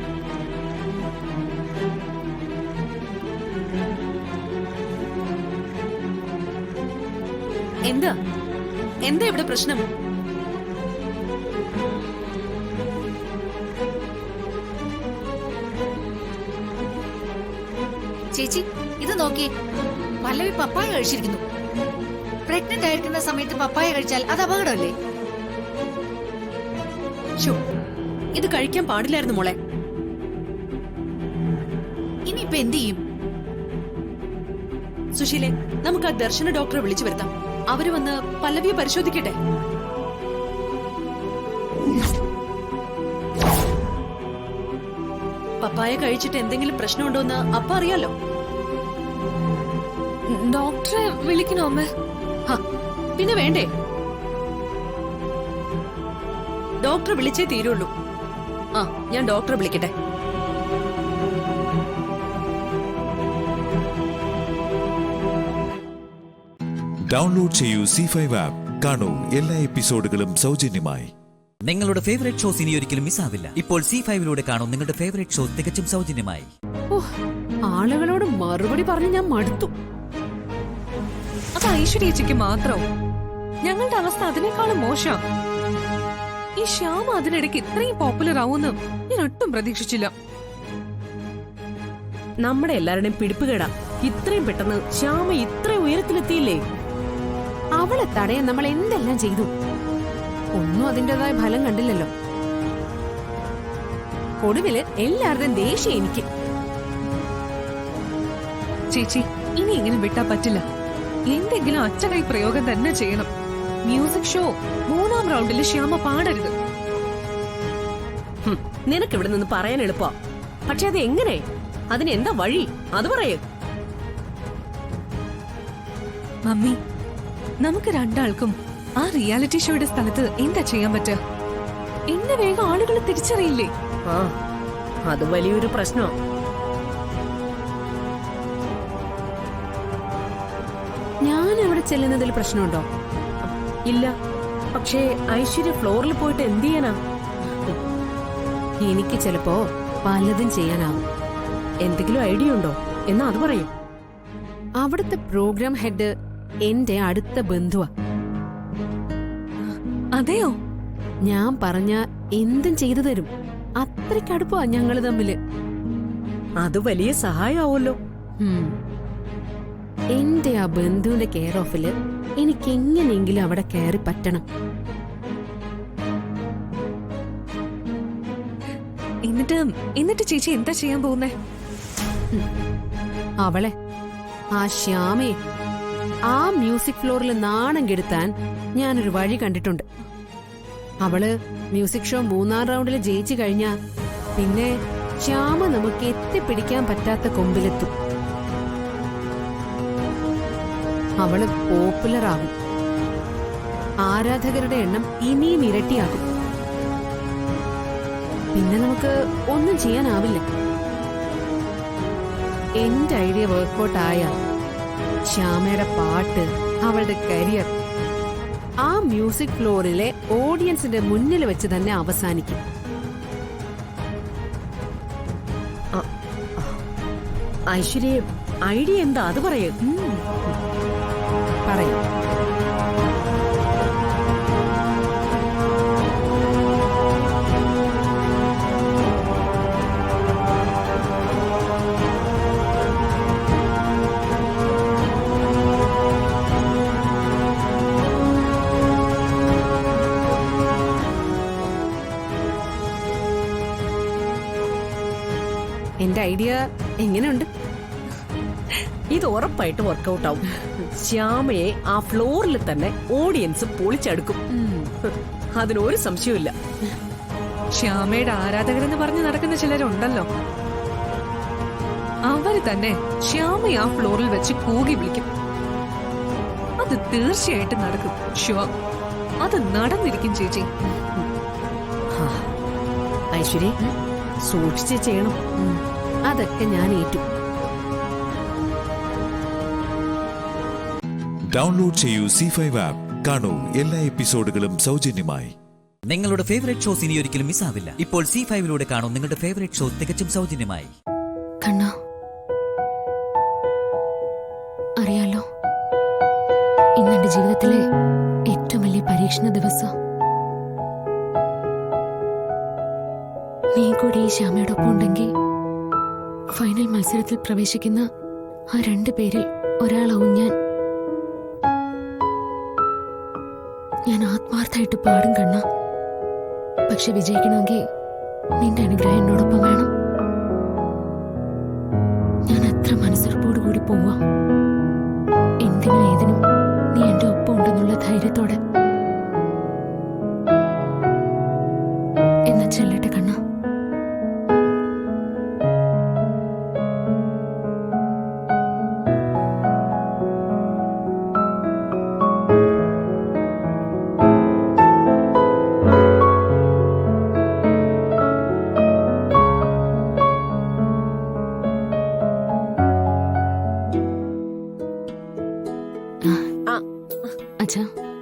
എന്താ എന്താ ഇവിടെ പ്രശ്നം? ചേച്ചി, ഇത് നോക്കിയേ. പല്ലവി പപ്പായ കഴിച്ചിരിക്കുന്നു. പ്രഗ്നന്റ് ആയിരിക്കുന്ന സമയത്ത് പപ്പായ കഴിച്ചാൽ അത് അപകടമല്ലേ? ഇത് കഴിക്കാൻ പാടില്ലായിരുന്നു മോളെ. ഇനിയിപ്പൊ എന്ത് ചെയ്യും? സുശീലെ, നമുക്ക് ആ ദർശന ഡോക്ടറെ വിളിച്ചു വരുത്താം. അവര് വന്ന് പല്ലവിയെ പരിശോധിക്കട്ടെ. പപ്പായ കഴിച്ചിട്ട് എന്തെങ്കിലും പ്രശ്നമുണ്ടോന്ന് അപ്പ അറിയാലോ. ഡോക്ടറെ വിളിക്കണോ അമ്മ? പിന്നെ വേണ്ടേ? ഡോക്ടറെ വിളിച്ചേ തീരുള്ളൂ. ഞാൻ ഡോക്ടറെ വിളിക്കട്ടെ. ഡൗൺലോഡ് ചെയ്യൂ C5 ആപ്പ്. കാണൂ എല്ലാ എപ്പിസോഡുകളും സൗജന്യമായി. നിങ്ങളുടെ ഫേവറേറ്റ് ഷോസ് ഇനി ഒരിക്കലും മിസ്സാവില്ല. ഇപ്പോൾ C5-ലൂടെ കാണും നിങ്ങളുടെ ഫേവറേറ്റ് ഷോസ് തികച്ചും സൗജന്യമായി. ആളുകളോട് മറുപടി പറഞ്ഞ് ഞാൻ മടുത്തു. അത് ഐശ്വര്യേച്ചിക്ക് മാത്രം. ഞങ്ങളുടെ അവസ്ഥ അതിനേക്കാളും മോശം. ഈ ശ്യാമ അതിനിടയ്ക്ക് ഇത്രയും പോപ്പുലർ ആവുമെന്ന് ഞാൻ ഒട്ടും പ്രതീക്ഷിച്ചില്ല. നമ്മുടെ എല്ലാവരുടെയും പിടിപ്പുകേടാ. ഇത്രയും പെട്ടെന്ന് ശ്യാമ ഇത്രയും ഉയരത്തിലെത്തിയില്ലേ? അവളെ തടയാൻ നമ്മൾ എന്തെല്ലാം ചെയ്തു, ഒന്നും അതിൻ്റെതായ ഫലം കണ്ടില്ലല്ലോ. ഒടുവില് എല്ലാവരുടെയും ദേഷ്യം എനിക്ക്. ചേച്ചി, ഇനി ഇങ്ങനെ വിട്ടാ പറ്റില്ല. എന്തെങ്കിലും അച്ചകൈ പ്രയോഗം തന്നെ ചെയ്യണം. മ്യൂസിക് ഷോ 3-ാം റൗണ്ടിൽ ശ്യാമ പാടരുത്. നിനക്ക് ഇവിടെ നിന്ന് പറയാൻ എളുപ്പാ, പക്ഷെ അത് എങ്ങനെ? അതിനെന്താ വഴി? അത് പറയേ. മമ്മി, നമുക്ക് രണ്ടാൾക്കും ആ റിയാലിറ്റി ഷോയുടെ സ്ഥലത്ത് എന്താ ചെയ്യാൻ പറ്റുക? എന്നെ വേഗം ആളുകൾ തിരിച്ചറിയില്ലേ? ആ, അത് വലിയൊരു പ്രശ്നമാണ്. ഞാൻ അവിടെ ചെല്ലുന്നതിൽ പ്രശ്നമുണ്ടോ? ഇല്ല. പക്ഷേ ഐശ്വര്യ ഫ്ലോറിൽ പോയിട്ട് എന്ത് ചെയ്യാനാ? എനിക്ക് ചിലപ്പോ പലതും ചെയ്യാനാവും. എന്തെങ്കിലും ഐഡിയ ഉണ്ടോ എന്നാ അത് പറയൂ. അവിടുത്തെ പ്രോഗ്രാം ഹെഡ് എന്റെ അടുത്ത ബന്ധുവാ. അതെയോ? ഞാൻ പറഞ്ഞ എന്തും ചെയ്തു തരും. അത്രയ്ക്ക് അടുപ്പമാ ഞങ്ങള് തമ്മില്. അത് വലിയ സഹായമാവുമല്ലോ. എന്റെ ആ ബന്ധുവിന്റെ കെയർ ഓഫില് എനിക്ക് എങ്ങനെയെങ്കിലും അവിടെ കയറി പറ്റണം. എന്നിട്ട് ചേച്ചി എന്താ ചെയ്യാൻ പോകുന്നേ? അവളെ, ആ ശ്യാമയെ, ആ മ്യൂസിക് ഫ്ലോറിൽ നാണം കെടുത്താൻ ഞാനൊരു വഴി കണ്ടിട്ടുണ്ട്. അവള് മ്യൂസിക് ഷോ 3-ാം റൗണ്ടിൽ ജയിച്ചു കഴിഞ്ഞാ പിന്നെ ശ്യാമ നമുക്ക് എത്തിപ്പിടിക്കാൻ പറ്റാത്ത കൊമ്പിലെത്തും. അവള് പോപ്പുലർ ആകും. ആരാധകരുടെ എണ്ണം ഇനിയും ഇരട്ടിയാകും. പിന്നെ നമുക്ക് ഒന്നും ചെയ്യാനാവില്ല. എന്റെ ഐഡിയ വർക്ക്ഔട്ട് ആയ ശ്യാമയുടെ പാട്ട്, അവളുടെ കരിയർ ആ മ്യൂസിക് ഫ്ലോറിലെ ഓഡിയൻസിന്റെ മുന്നിൽ വെച്ച് തന്നെ അവസാനിക്കും. ഐശ്വര്യ, ഐഡിയ എന്താ? അത് പറയൂ. പറയൂ. എന്റെ ഐഡിയ എങ്ങനെയുണ്ട്? ഇത് ഉറപ്പായിട്ട് വർക്കൗട്ട് ആവും. ശ്യാമയെ ആ ഫ്ലോറിൽ തന്നെ ഓഡിയൻസ് പൊളിച്ചെടുക്കും. അതിനൊരു സംശയമില്ല. ശ്യാമയുടെ ആരാധകരെന്ന് പറഞ്ഞ് നടക്കുന്ന ചിലരുണ്ടല്ലോ, അവര് തന്നെ ശ്യാമയെ ആ ഫ്ലോറിൽ വെച്ച് കൂകി വിളിക്കും. അത് തീർച്ചയായിട്ടും നടക്കും. ഷുവർ, അത് നടന്നിരിക്കും ചേച്ചി. ഐശ്വര്യ, സൂക്ഷിച്ച് ചെയ്യണം. അതൊക്കെ ഞാൻ ഏറ്റു. ഡൗൺലോഡ് ചെയ്യൂ C5 ആപ്പ്. കാണൂ എല്ലാ എപ്പിസോഡുകളും സൗജന്യമായി. നിങ്ങളുടെ ഫേവറേറ്റ് ഷോസ് ഇനി ഒരിക്കലും മിസ്സാവില്ല. ഇപ്പോൾ C5-ലൂടെ കാണും നിങ്ങളുടെ ഫേവറേറ്റ് ഷോസ് തികച്ചും സൗജന്യമായി. കണ്ണാ, അറിയാലോ, ഇന്നെന്റെ ജീവിതത്തിലെ ഏറ്റവും വലിയ പരീക്ഷണ ദിവസം. നീ കൂടി ഈ ശ്യാമയോടൊപ്പം ഉണ്ടെങ്കിൽ ഫൈനൽ മത്സരത്തിൽ പ്രവേശിക്കുന്ന ആ 2 പേരിൽ ഒരാളാവും ഞാൻ. ഞാൻ ആത്മാർത്ഥമായിട്ട് പാടും കണ്ണ. പക്ഷെ വിജയിക്കണമെങ്കിൽ നിന്റെ അനുഗ്രഹം എന്നോടൊപ്പം വേണം. ഞാൻ അത്ര മനസ്സുറപ്പോടുകൂടി പോവാ. എന്തിനും ഏതിനും നീ എന്റെ ഒപ്പം ഉണ്ടെന്നുള്ള ധൈര്യത്തോടെ. എന്നാ ചെല്ലട്ടെ കണ്ണ.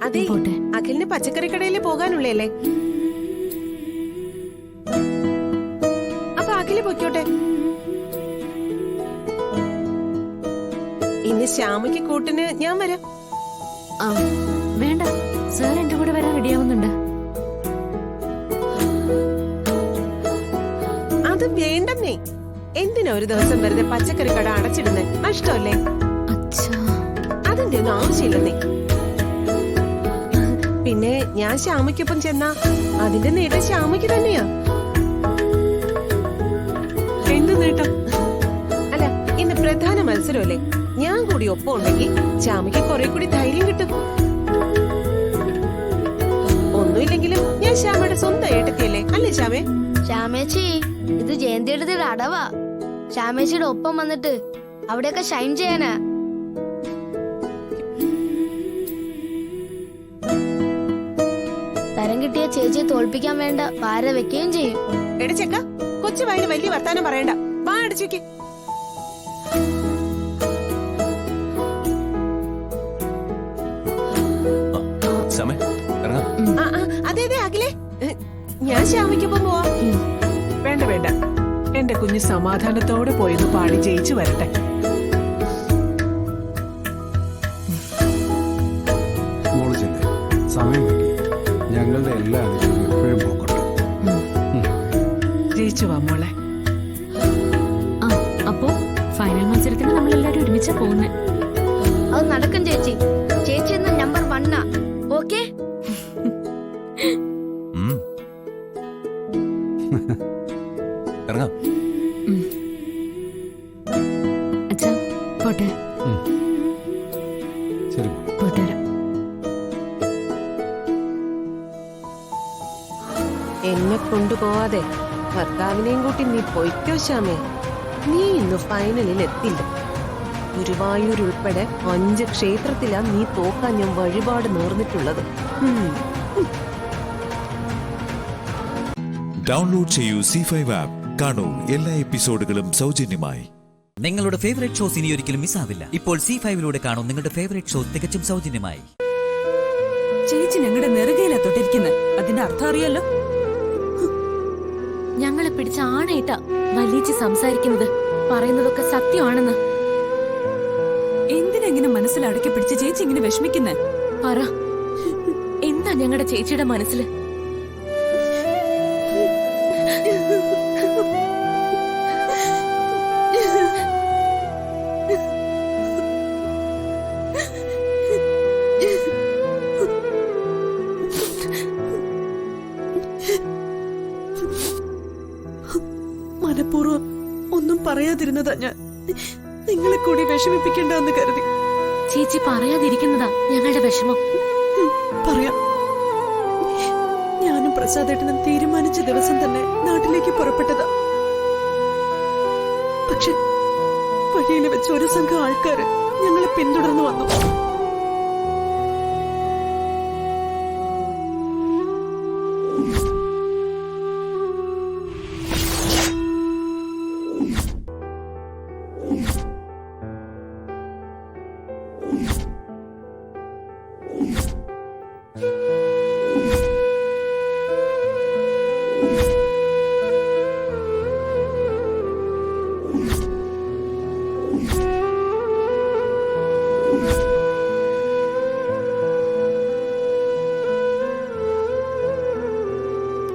അതെ, അഖിലിന് പച്ചക്കറി കടയിൽ പോകാനുള്ളേ? ചേച്ചി പൊയ്ക്കോട്ടെ. ഇന്ന് ശ്യാമയ്ക്ക് കൂട്ടിന് ഞാൻ വരാം. വേണ്ട, സാർ എന്റെ കൂടെ വരാൻ റെഡിയാവുന്നുണ്ട്. അത് വേണ്ടെന്നേ. എന്തിനാ ഒരു ദിവസം വെറുതെ പച്ചക്കറി കട അടച്ചിടുന്നേ? നഷ്ടമല്ലേ? അതിന്റെ ഒന്നും ആവശ്യമില്ലെന്നേ. പിന്നെ ഞാൻ ശ്യാമയ്ക്കൊപ്പം ചെന്നാ അതിന്റെ നേട്ടം ശ്യാമയ്ക്ക് തന്നെയാ. എന്ത് നേട്ടം? അല്ല, ഇന്ന് പ്രധാന മത്സരമല്ലേ? ഞാൻ കൂടി ഒപ്പം ഉണ്ടെങ്കിൽ ശ്യാമയ്ക്ക് കുറെ കൂടി ധൈര്യം കിട്ടും. ഒന്നുമില്ലെങ്കിലും ഞാൻ ശ്യാമയുടെ സ്വന്തം ഏട്ടത്തിയല്ലേ, അല്ലേ ശ്യാമേ? ശ്യാമേച്ചി, ഇത് ജയന്തിയുടെ അടവാ. ശ്യാമേച്ചിയുടെ ഒപ്പം വന്നിട്ട് അവിടെയൊക്കെ ഷൈൻ ചെയ്യാനാ. തരം കിട്ടിയ ചേച്ചിയെ തോൽപ്പിക്കാൻ വേണ്ട പാര വെക്കുകയും ചെയ്യും. എടച്ചക്ക, കൊച്ചു വായിന് വലിയ വർത്താനം പറയണ്ട. വാ അടിച്ചേക്ക്. അതെ അതെ അഖിലേ, ഞാൻ ശ്യാമയ്ക്കൊപ്പം പോവാ. വേണ്ട വേണ്ട, എന്റെ കുഞ്ഞ് സമാധാനത്തോടെ പോയെന്ന് പാടി ജയിച്ചു വരട്ടെ. മോള് ചെല്ലേ, സമയം വൈകി. ഞങ്ങളുടെ എല്ലാ ആളുകളും എപ്പോഴും പോക്കട്ടെ. ജയിച്ചു വാ മോളെ. അപ്പോ ഫൈനൽ മത്സരത്തിന് നമ്മളെല്ലാരും ഒരുമിച്ചാ പോകുന്നേ. അത് നടക്കും ചേച്ചി. ചേച്ചി എന്ന നമ്പർ 1 ഓക്കേ? ഇറങ്ങാം. അച്ഛാ പോട്ടെ. ശരി, പോട്ടെ. എന്നെ കൊണ്ടുപോവാതെ ഭർത്താവിനെയും കൂട്ടി നീ പൊയ്ക്കോ ശ്യാമേ. നീ ഇന്ന് ഫൈനലിൽ എത്തില്ല. ഗുരുവായൂർ ഉൾപ്പെടെ 5 ക്ഷേത്രത്തിലാ നീ തോക്കാൻ ഞാൻ വഴിപാട് നേർന്നിട്ടുള്ളത്. ഡൗൺലോഡ് ചെയ്യൂ C5 ആപ്പ്. കാണൂ എല്ലാ എപ്പിസോഡുകളും സൗജന്യമായി. നിങ്ങളുടെ ഫേവറേറ്റ് ഷോസ് ഇനി ഒരിക്കലും മിസ്സാവില്ല. ഇപ്പോൾ C5 കാണൂ നിങ്ങളുടെ ഫേവറേറ്റ് ഷോ തികച്ചും സൗജന്യമായി. ചേച്ചി ഞങ്ങളുടെ നെറുകയിലാ തൊട്ടിരിക്കുന്നത്. അതിന്റെ അർത്ഥം അറിയാലോ. ഞങ്ങളെ പിടിച്ച ആണയിട്ടാ വലിയേച്ചി സംസാരിക്കുന്നത്. പറയുന്നതൊക്കെ സത്യമാണെന്ന്. എന്തിനെങ്ങനെ മനസ്സിൽ അടക്കി പിടിച്ച് ചേച്ചി ഇങ്ങനെ വിഷമിക്കുന്നേ? പറ, എന്താ ഞങ്ങളുടെ ചേച്ചിയുടെ മനസ്സില്? മനഃപൂർവ്വം ഒന്നും പറയാതിരുന്നതാ ഞാൻ. നിങ്ങളെ കൂടി വിഷമിപ്പിക്കണ്ടെന്ന് കരുതി. ചേച്ചി പറയാതിരിക്കുന്നതാ ഞങ്ങളുടെ വിഷമം. പറയാം. ഞാനും പ്രസാദേട്ടനും തീരുമാനിച്ച ദിവസം തന്നെ നാട്ടിലേക്ക് പുറപ്പെട്ടതാ. പക്ഷെ വഴിയിൽ വെച്ച് ഒരു സംഘം ആൾക്കാര് ഞങ്ങളെ പിന്തുടർന്നു വന്നു.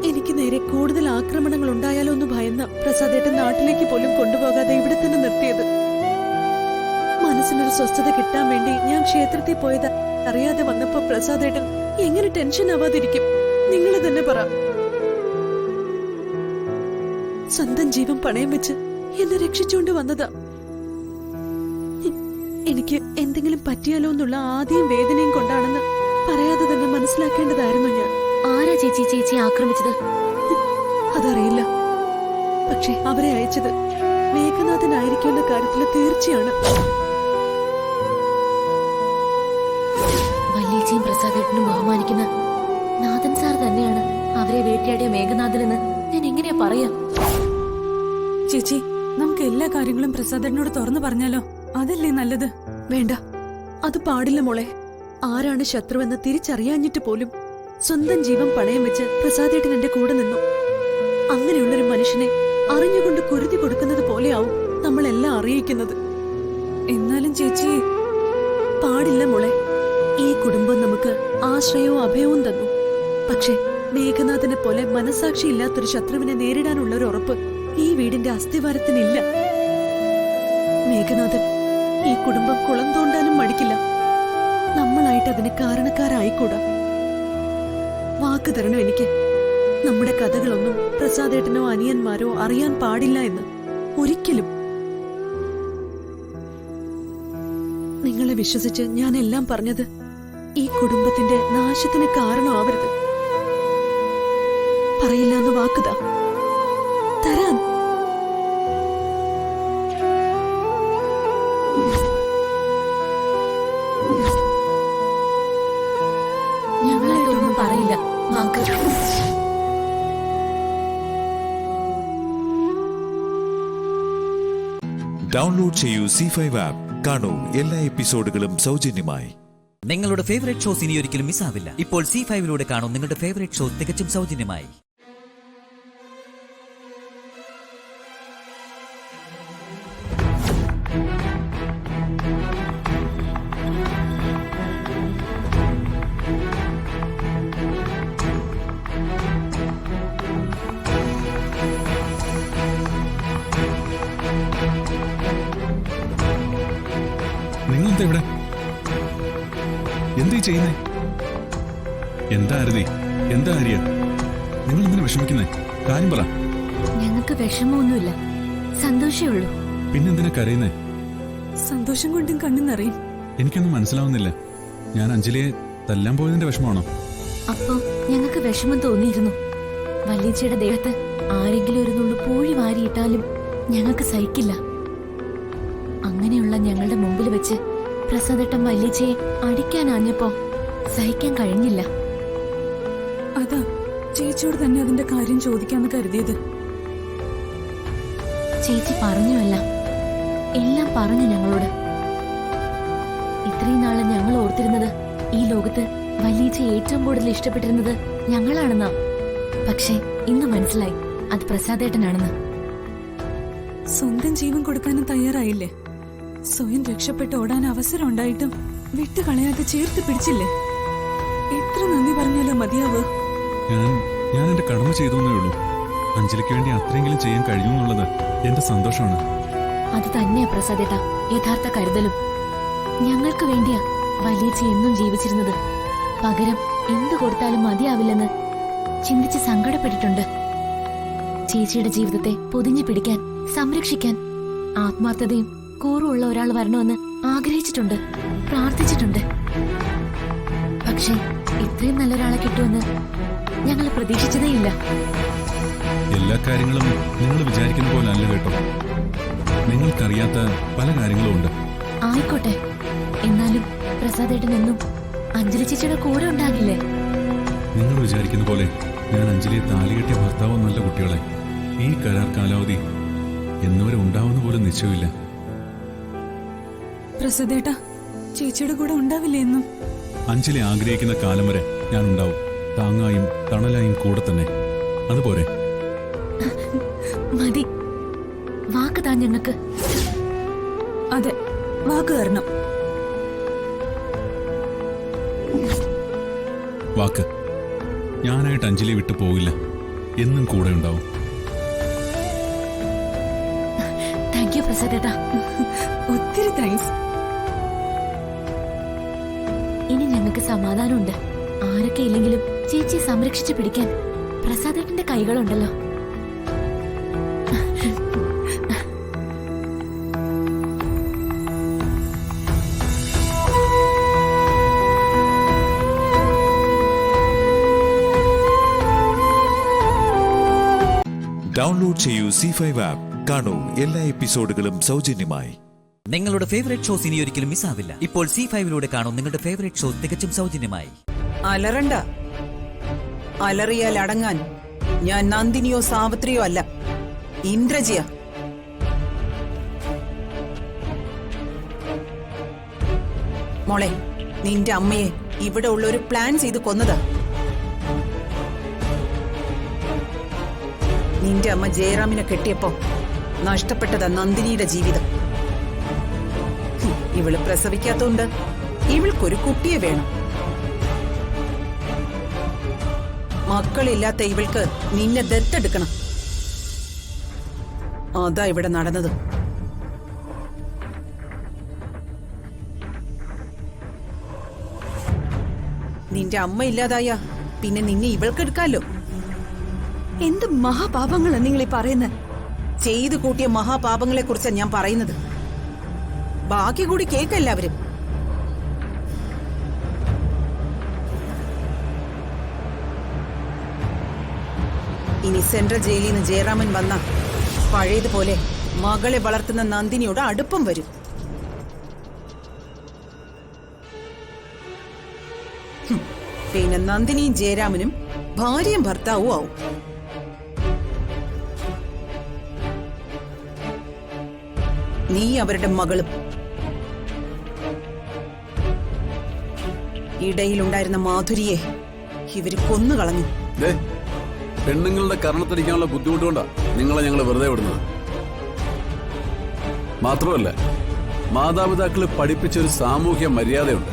എനിക്ക് നേരെ കൂടുതൽ ആക്രമണങ്ങൾ ഉണ്ടായാലോ എന്ന് ഭയന്ന പ്രസാദേട്ടൻ നാട്ടിലേക്ക് പോലും കൊണ്ടുപോകാതെ ഇവിടെ തന്നെ നിർത്തിയത്. മനസ്സിനൊരു സ്വസ്ഥത കിട്ടാൻ വേണ്ടി ഞാൻ ക്ഷേത്രത്തിൽ പോയത് അറിയാതെ വന്നപ്പോ പ്രസാദേട്ടൻ എങ്ങനെ ടെൻഷൻ ആവാതിരിക്കും? നിങ്ങൾ തന്നെ പറ. സ്വന്തം ജീവൻ പണയം വെച്ച് എന്നെ രക്ഷിച്ചുകൊണ്ട് വന്നതാ. എനിക്ക് എന്തെങ്കിലും പറ്റിയാലോ എന്നുള്ള ആദ്യം വേദനയും കൊണ്ടാണെന്ന് പറയാതെ തന്നെ മനസ്സിലാക്കേണ്ടതായിരുന്നു ഞാൻ. ആരാ ചേച്ചി ചേച്ചി ആക്രമിച്ചത്? അതറിയില്ല. പക്ഷെ അവരെ അയച്ചത് മേഘനാഥനായിരിക്കുമെന്ന കാര്യത്തിൽ തീർച്ചയാണ്. വല്യേച്ചിയും പ്രസാദേട്ടനും ബഹുമാനിക്കുന്ന നാഥൻ സാർ തന്നെയാണ് അവരെ വേട്ടയാടിയ മേഘനാഥനെന്ന് ഞാൻ എങ്ങനെയാ പറയാ? ചേച്ചി, നമുക്ക് എല്ലാ കാര്യങ്ങളും പ്രസാദേട്ടനോട് തുറന്നു പറഞ്ഞാലോ? അതല്ലേ നല്ലത്? വേണ്ട, അത് പാടില്ല മോളെ. ആരാണ് ശത്രുവെന്ന് തിരിച്ചറിയാഞ്ഞിട്ട് പോലും സ്വന്തം ജീവൻ പണയം വെച്ച് പ്രസാദേട്ടൻ എന്റെ കൂടെ നിന്നു. അങ്ങനെയുള്ളൊരു മനുഷ്യനെ അറിഞ്ഞുകൊണ്ട് കുരുതി കൊടുക്കുന്നത് പോലെയാവും നമ്മളെല്ലാം അറിയിക്കുന്നത്. എന്നാലും ചേച്ചി, പാടില്ല മോളെ. ഈ കുടുംബം നമുക്ക് ആശ്രയവും അഭയവും തന്നു. പക്ഷെ മേഘനാഥനെ പോലെ മനസാക്ഷി ഇല്ലാത്തൊരു ശത്രുവിനെ നേരിടാനുള്ള ഒരു ഉറപ്പ് ഈ വീടിന്റെ അസ്ഥിവാരത്തിനില്ല. മേഘനാഥൻ ഈ കുടുംബം കുളം തോണ്ടാനും മടിക്കില്ല. നമ്മളായിട്ട് അതിന് കാരണക്കാരായിക്കൂടാ. വാക്ക് തരണം എനിക്ക്. നമ്മുടെ കഥകളൊന്നും പ്രസാദേട്ടനോ അനിയന്മാരോ അറിയാൻ പാടില്ല എന്ന് ഒരിക്കലും. നിങ്ങളെ വിശ്വസിച്ച് ഞാൻ എല്ലാം പറഞ്ഞത് ഈ കുടുംബത്തിന്റെ നാശത്തിന് കാരണമാവരുത്. പറയില്ല എന്ന് വാക്കുതാ തരാൻ. ഞങ്ങളായിട്ടൊന്നും പറയില്ല. വാക്ക് ഡൗൺലോഡ് ചെയ്യൂ C5 ആപ്പ്. കാണൂ എല്ലാ എപ്പിസോഡുകളും സൗജന്യമായി. നിങ്ങളുടെ ഫേവറേറ്റ് ഷോസ് ഇനി ഒരിക്കലും മിസ്സാവില്ല. ഇപ്പോൾ C5 കാണൂ നിങ്ങളുടെ ഫേവറേറ്റ് ഷോ തികച്ചും സൗജന്യമായി. നിങ്ങളെന്താ ഇവിടെ? എന്താ ചെയ്യുന്നേ? എന്താ അരുതി? എന്താ ആര്യ? നിങ്ങൾ എന്തിനാ വിഷമിക്കുന്നേ? കാര്യം പറ. ഞങ്ങൾക്ക് വിഷമമൊന്നുമില്ല, സന്തോഷമേ ഉള്ളൂ. പിന്നെന്തിനാ കരയുന്നേ? സന്തോഷം കൊണ്ടും കണ്ണു നിറയും. എനിക്കൊന്നും മനസ്സിലാവുന്നില്ല. ഞാൻ അഞ്ജലിയെ തല്ലാൻ പോയതിന്റെ വിഷമമാണോ? അപ്പോ ഞങ്ങൾക്ക് വിഷമം തോന്നിയിരുന്നു. വല്യച്ചയുടെ ദേഹത്ത് ആരെങ്കിലും ഒരു നുള്ളു പൂഴി വാരിയിട്ടാലും ഞങ്ങൾക്ക് സഹിക്കില്ല. അങ്ങനെയുള്ള ഞങ്ങളുടെ മുമ്പിൽ വെച്ച് പ്രസാദേട്ടൻ വല്യച്ചയെ അടിക്കാനാഞ്ഞപ്പോ സഹിക്കാൻ കഴിഞ്ഞില്ല. അതാ ചേച്ചിയോട് തന്നെ അതിന്റെ കാര്യം ചോദിക്കാന്ന് കരുതിയത്. ചേച്ചി പറഞ്ഞുവല്ല, എല്ലാം പറഞ്ഞു ഞങ്ങളോട്. ഇത്രയും നാളെ ഞങ്ങൾ ഓർത്തിരുന്നത് ഈ ലോകത്ത് വല്യച്ച ഏറ്റവും കൂടുതൽ ഇഷ്ടപ്പെട്ടിരുന്നത് ഞങ്ങളാണെന്നാ. പക്ഷേ ഇന്ന് മനസ്സിലായി അത് പ്രസാദേട്ടനാണെന്ന്. സ്വന്തം ജീവൻ കൊടുക്കാനും തയ്യാറായില്ലേ? സ്വയം രക്ഷപ്പെട്ട് ഓടാൻ അവസരം ഉണ്ടായിട്ടും വിട്ടുകളയാതെ ചേർത്ത് പിടിച്ചില്ലേ? എത്ര നന്ദി പറഞ്ഞാലോ മതിയാവോ? ഞാൻ എന്റെ കടമ ചെയ്തേ ഉള്ളൂ. അഞ്ജലിക്ക് വേണ്ടി അത്രയെങ്കിലും ചെയ്യാൻ കഴിയുമെന്നുള്ളത് എന്റെ സന്തോഷമാണ്. അത് തന്നെയാ പ്രസാദേട്ട യഥാർത്ഥ കരുതലും. ഞങ്ങൾക്ക് വേണ്ടിയാ വല്യച്ച എന്നും ജീവിച്ചിരുന്നത്. പകരം എന്തു കൊടുത്താലും മതിയാവില്ലെന്ന് ചിന്തിച്ച് സങ്കടപ്പെട്ടിട്ടുണ്ട്. ചേച്ചിയുടെ ജീവിതത്തെ പൊതിഞ്ഞു പിടിക്കാൻ, സംരക്ഷിക്കാൻ ആത്മാർത്ഥതയും കൂറുള്ള ഒരാൾ വരണമെന്ന് ആഗ്രഹിച്ചിട്ടുണ്ട്, പ്രാർത്ഥിച്ചിട്ടുണ്ട്. പക്ഷേ ഇത്രയും നല്ലൊരാളെ കിട്ടുമെന്ന് ഞങ്ങൾ പ്രതീക്ഷിച്ചതേയില്ല. എല്ലാ കാര്യങ്ങളും നിങ്ങൾ വിചാരിക്കുന്ന പോലെ അല്ല കേട്ടോ. നിങ്ങൾക്കറിയാത്ത പല കാര്യങ്ങളും ഉണ്ട്. ആയിക്കോട്ടെ, എന്നാലും പ്രസാദേട്ടൻ എന്നും അഞ്ജലി ചേച്ചിയുടെ കൂടെ ഉണ്ടാകില്ലേ? നിങ്ങൾ വിചാരിക്കുന്ന പോലെ ഞാൻ അഞ്ജലിയെ താലികെട്ടിയ ഭർത്താവൊന്നല്ല കുട്ടികളെ. ഈ കരാർ കാലാവധി എന്നുവരെ ഉണ്ടാവുന്ന പോലും നിശ്ചയമില്ല. പ്രസാദേട്ട ചേച്ചിയുടെ കൂടെ ഉണ്ടാവില്ലേ എന്നും? അഞ്ജലി ആഗ്രഹിക്കുന്ന കാലം വരെ ഞാൻ ഉണ്ടാവും, താങ്ങായും തണലായും കൂടെ തന്നെ. അതുപോലെ മതി, വാക്ക് താൻ ഞങ്ങൾക്ക്. അതെ, വാക്ക് തരണം. വാക്ക്. ഞാനായിട്ട് അഞ്ജലി വിട്ടു പോകില്ല, എന്നും കൂടെ ഉണ്ടാവും. താങ്ക് യു പ്രസാദേട്ട. ഒത്തിരി താങ്ക്സ്. ഇനി ഞങ്ങൾക്ക് സമാധാനമുണ്ട്. ആരൊക്കെ ഇല്ലെങ്കിലും ചേച്ചി സംരക്ഷിച്ചു പിടിക്കാൻ പ്രസാദേട്ടന്റെ കൈകളുണ്ടല്ലോ. ഡൗൺലോഡ് ചെയ്യൂ C5 ആപ്പ്. കാണൂ എല്ലാ എപ്പിസോഡുകളും സൗജന്യമായി. നിങ്ങളുടെ ഫേവറേറ്റ് ഷോസ് ഇനി ഒരിക്കലും മിസ്സാവില്ല. ഇപ്പോൾ C5 കാണൂ നിങ്ങളുടെ ഫേവറേറ്റ് ഷോ തികച്ചും സൗജന്യമായി. അലറണ്ട. അലറിയാൽ അടങ്ങാൻ ഞാൻ നന്ദിനിയോ സാവിത്രിയോ അല്ല, ഇന്ദ്രജിയ. മോളെ, നിന്റെ അമ്മയെ ഇവിടെ ഉള്ള ഒരു പ്ലാൻ ചെയ്ത് കൊന്നതാ. നിന്റെ അമ്മ ജയറാമിനെ കെട്ടിയപ്പോ നഷ്ടപ്പെട്ടതാ നന്ദിനിയുടെ ജീവിതം. ഇവള് പ്രസവിക്കാത്തോണ്ട് ഇവൾക്കൊരു കുട്ടിയെ വേണം. മക്കളില്ലാത്ത ഇവൾക്ക് നിന്നെ ദത്തെടുക്കണം. അതാ ഇവിടെ നടന്നത്. നിന്റെ അമ്മ ഇല്ലാതായ പിന്നെ നിന്നെ ഇവൾക്കെടുക്കാലോ. എന്ത് മഹാപാപങ്ങളാ നിങ്ങൾ ഈ പറയുന്നത്? ചെയ്തു കൂട്ടിയ മഹാപാപങ്ങളെ കുറിച്ചാണ് ഞാൻ പറയുന്നത്. ബാക്കി കൂടി കേൾക്കെല്ലാവരും. ഇനി സെൻട്രൽ ജയിലിൽ നിന്ന് ജയറാമൻ വന്ന പഴയതുപോലെ മകളെ വളർത്തുന്ന നന്ദിനിയോട് അടുപ്പം വരും. പിന്നെ നന്ദിനിയും ജയരാമനും ഭാര്യയും ഭർത്താവും ആവും. നീ അവരുടെ മകളും. ഇടയിലുണ്ടായിരുന്ന മാധുരിയെ ഇവര് കൊന്നുകളഞ്ഞു. പെണ്ണുങ്ങളുടെ കർണത്തടിക്കാനുള്ള ബുദ്ധിമുട്ടുകൊണ്ടാ നിങ്ങളെ ഞങ്ങൾ വെറുതെ വിടുന്നത്. മാത്രമല്ല, മാതാപിതാക്കളെ പഠിപ്പിച്ചൊരു സാമൂഹ്യ മര്യാദയുണ്ട്.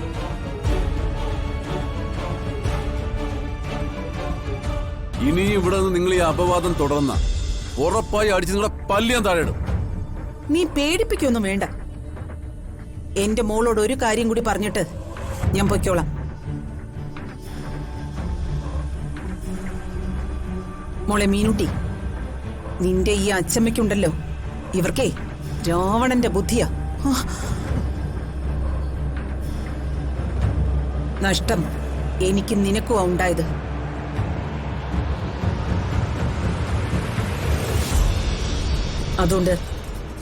ഇനിയും ഇവിടെ നിന്ന് നിങ്ങൾ ഈ അപവാദം തുടർന്ന ഉറപ്പായി അടിച്ച് നിങ്ങളെ പല്ലിയാൻ താഴെയിടും. നീ പേടിപ്പിക്കൊന്നും വേണ്ട. എന്റെ മോളോട് ഒരു കാര്യം കൂടി പറഞ്ഞിട്ട് ഞാൻ പൊയ്ക്കോളാം. മോളെ മീനുട്ടി, നിന്റെ ഈ അച്ചമ്മയ്ക്കുണ്ടല്ലോ, ഇവർക്കേ രാവണന്റെ ബുദ്ധിയാ. നഷ്ടം എനിക്ക് നിനക്കുവാ ഉണ്ടായത്. അതുകൊണ്ട്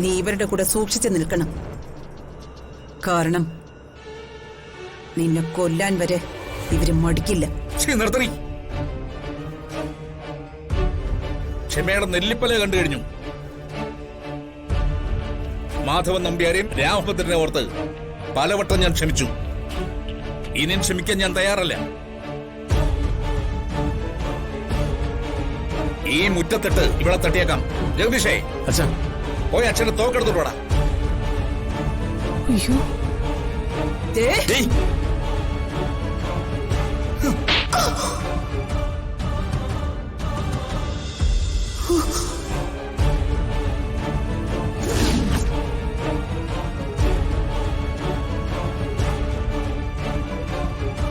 നീ ഇവരുടെ കൂടെ സൂക്ഷിച്ചു നിൽക്കണം. കാരണം നിന്നെ കൊല്ലാൻ വരെ ഇവര് മടിക്കില്ല. നിർത്തണി. ക്ഷമയുടെ നെല്ലിപ്പല കണ്ടു കഴിഞ്ഞു. മാധവൻ നമ്പ്യാരെയും രാമഭദ്രനെ ഓർത്ത് പലവട്ടം ഞാൻ ക്ഷമിച്ചു. ഇനിയും ക്ഷമിക്കാൻ ഞാൻ തയ്യാറല്ല. ഈ മുറ്റത്തിട്ട് ഇവിടെ തട്ടിയേക്കാം. ജഗദീഷേ, പോയി അച്ഛനെ തോക്കെടുത്തോടാ.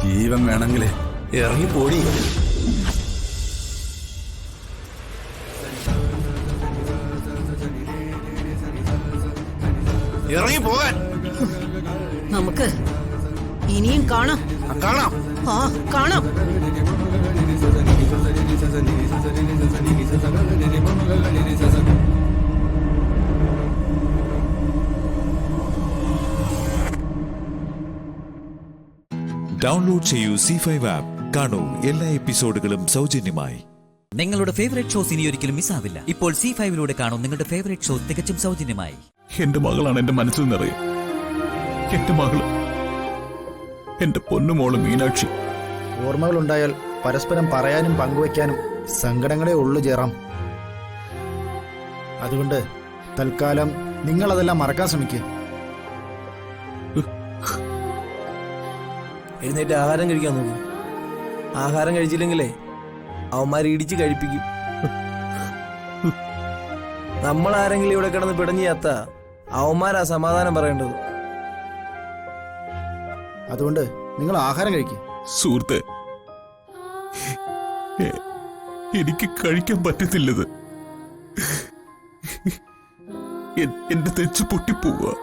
ജീവൻ വേണമെങ്കിലേ ഇറങ്ങിപ്പോടി. ഇറങ്ങിപ്പോകാൻ നമുക്ക് ഇനിയും കാണാം. കാണാം. ആ കാണാം. ഡൗൺലോഡ് ചെയ്യൂ C5 ആപ്പ്. കാണൂ എല്ലാ എപ്പിസോഡുകളും സൗജന്യമായി. നിങ്ങളുടെ ഫേവറേറ്റ് ഷോസ് ഇനി ഒരിക്കലും മിസ്സാവില്ല. ഇപ്പോൾ C5 കാണൂ നിങ്ങളുടെ ഫേവറേറ്റ് ഷോ തികച്ചും സൗജന്യമായി. എന്റെ മകളാണ് എന്റെ മനസ്സിൽ നിറയെ. എന്റെ മകള്, എന്റെ പൊന്നുമോള് മീനാക്ഷി. ഓർമ്മകളുണ്ടായാൽ പരസ്പരം പറയാനും പങ്കുവയ്ക്കാനും സങ്കടങ്ങളെ ഉള്ളു ജയറാം. അതുകൊണ്ട് തൽക്കാലം നിങ്ങളതെല്ലാം മറക്കാൻ ശ്രമിക്കുക. എഴുന്നേറ്റ് ആഹാരം കഴിക്കാൻ നോക്കും. ആഹാരം കഴിച്ചില്ലെങ്കിലേ അവന്മാർ ഇടിച്ച് കഴിപ്പിക്കും. നമ്മൾ ആരെങ്കിലും ഇവിടെ കിടന്ന് പിടഞ്ഞു ചത്ത അവന്മാരാ സമാധാനം പറയേണ്ടത്. അതുകൊണ്ട് നിങ്ങൾ ആഹാരം കഴിക്കുക. സുഹൃത്തെ, എനിക്ക് കഴിക്കാൻ പറ്റത്തില്ലത്. എന്റെ തെച്ച് പൊട്ടിപ്പോവുക.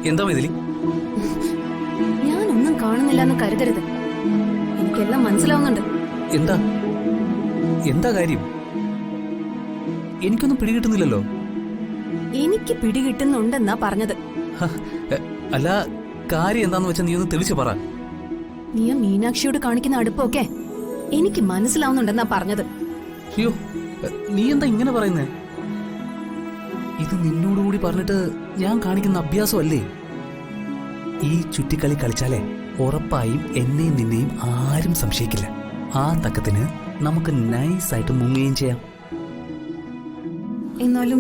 എന്താ ഇതിൽ? ഞാനൊന്നും കാണുന്നില്ല എന്ന് കരുതരുത്. എനിക്കെല്ലാം മനസ്സിലാവുന്നുണ്ട്. എന്താ എന്താ കാര്യം? എനിക്കൊന്നും പിടികിട്ടുന്നില്ലല്ലോ. എനിക്ക് പിടികിട്ടുന്നുണ്ടെന്നാ പറഞ്ഞത്. അല്ല, കാര്യം എന്താന്ന് വെച്ചാൽ നീ ഒന്ന് തെളിച്ചു പറ. നീ ആ മീനാക്ഷിയോട് കാണിക്കുന്ന അടുപ്പമൊക്കെ എനിക്ക് മനസ്സിലാവുന്നുണ്ടെന്നാ പറഞ്ഞത്. അയ്യോ, നീ എന്താ ഇങ്ങനെ പറയുന്നേ? ഇത് നിന്നോടുകൂടി പറഞ്ഞിട്ട് ഞാൻ കാണിക്കുന്ന അഭ്യാസമല്ലേ? ഈ ചുറ്റിക്കളി കളിച്ചാലേ ഉറപ്പായും എന്നെയും നിന്നെയും ആരും സംശയിക്കില്ല. ആ തക്കത്തിന് നമുക്ക് നൈസായിട്ട് മുങ്ങുകയും ചെയ്യാം. എന്നാലും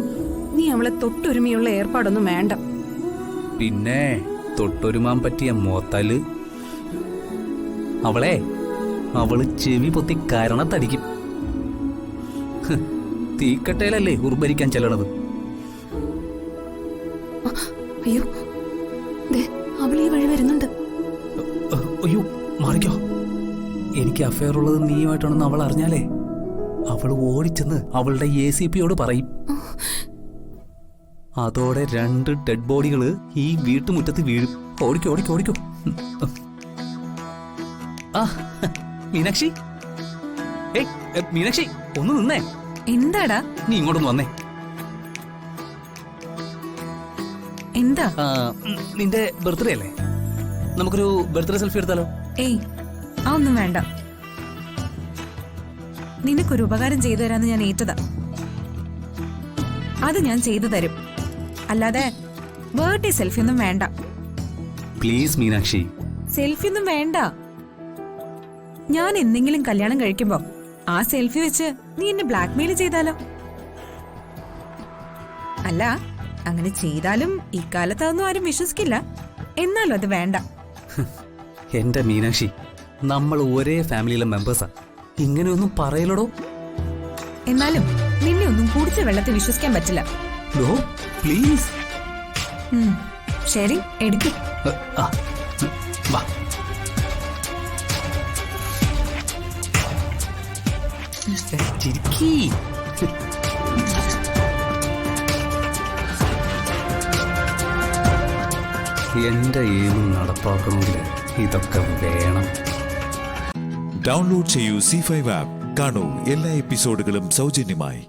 നീ അവളെ തൊട്ടൊരുമയുള്ള ഏർപ്പാടൊന്നും വേണ്ട. പിന്നെ തൊട്ടൊരുമാൻ പറ്റിയ മോത്തല് അവള് ചെവി പൊത്തി കരണത്തടിക്കും. തീക്കട്ടയിലല്ലേ ഉർബരിക്കാൻ ചെല്ലണത്. അയ്യോ, അവൾ ഈ വഴി വരുന്നുണ്ട്. അയ്യോ, മാറിക്കോ. എനിക്ക് അഫയർ ഉള്ളത് നീയുമായിട്ടാണെന്ന് അവൾ അറിഞ്ഞാലേ അവൾ ഓടിച്ചെന്ന് അവളുടെ ACPയോട് പറയും. അതോടെ 2 ഡെഡ് ബോഡികള് ഈ വീട്ടുമുറ്റത്ത് വീഴും. ഓടിക്കോ ഓടിക്കോ ഓടിക്കോ. ആ മീനാക്ഷി, മീനാക്ഷി ഒന്ന് നിന്നേ. എന്താടാ? നീ ഇങ്ങോട്ടൊന്ന് വന്നേ. എന്താ? നിന്റെ ബർത്ത്ഡേ അല്ലേ? നമുക്കൊരു ബർത്ത്ഡേ സെൽഫി എടുത്താലോ? ഏയ്, അതൊന്നും വേണ്ട. നിനക്കൊരു ഉപകാരം ചെയ്തു തരാന്ന് ഞാൻ ഏറ്റതാ. അത് ഞാൻ ചെയ്തു തരും. അല്ലാതെ ബർത്ത്ഡേ സെൽഫി ഒന്നും വേണ്ട. പ്ലീസ് മീനാക്ഷി. സെൽഫി ഒന്നും വേണ്ട. ഞാൻ എന്തെങ്കിലും കല്യാണം കഴിക്കുമ്പോ ആ സെൽഫി വെച്ച് നീ എന്നെ ബ്ലാക്ക്മെയിൽ ചെയ്താലോ? അല്ല, അങ്ങനെ ചെയ്താലും ഇക്കാലത്ത് അതൊന്നും ആരും വിശ്വസിക്കില്ല. എന്നാലും അത് വേണ്ട. എന്റെ മീനാക്ഷി, നമ്മൾ ഒരേ ഫാമിലിയിലെ മെമ്പേഴ്സാ. ഇങ്ങനെയൊന്നും പറയലടോ. എന്നാലും നിന്നെ ഒന്നും കുടിച്ച വെള്ളത്തിൽ വിശ്വസിക്കാൻ പറ്റില്ല. പ്ലീസ്. ശരി, എടുക്കും. എന്റെ ഏതും നടപ്പാക്കണമെങ്കിൽ ഇതൊക്കെ വേണം. ഡൗൺലോഡ് ചെയ്യൂ C5 ആപ്പ്. കാണൂ എല്ലാ എപ്പിസോഡുകളും സൗജന്യമായി.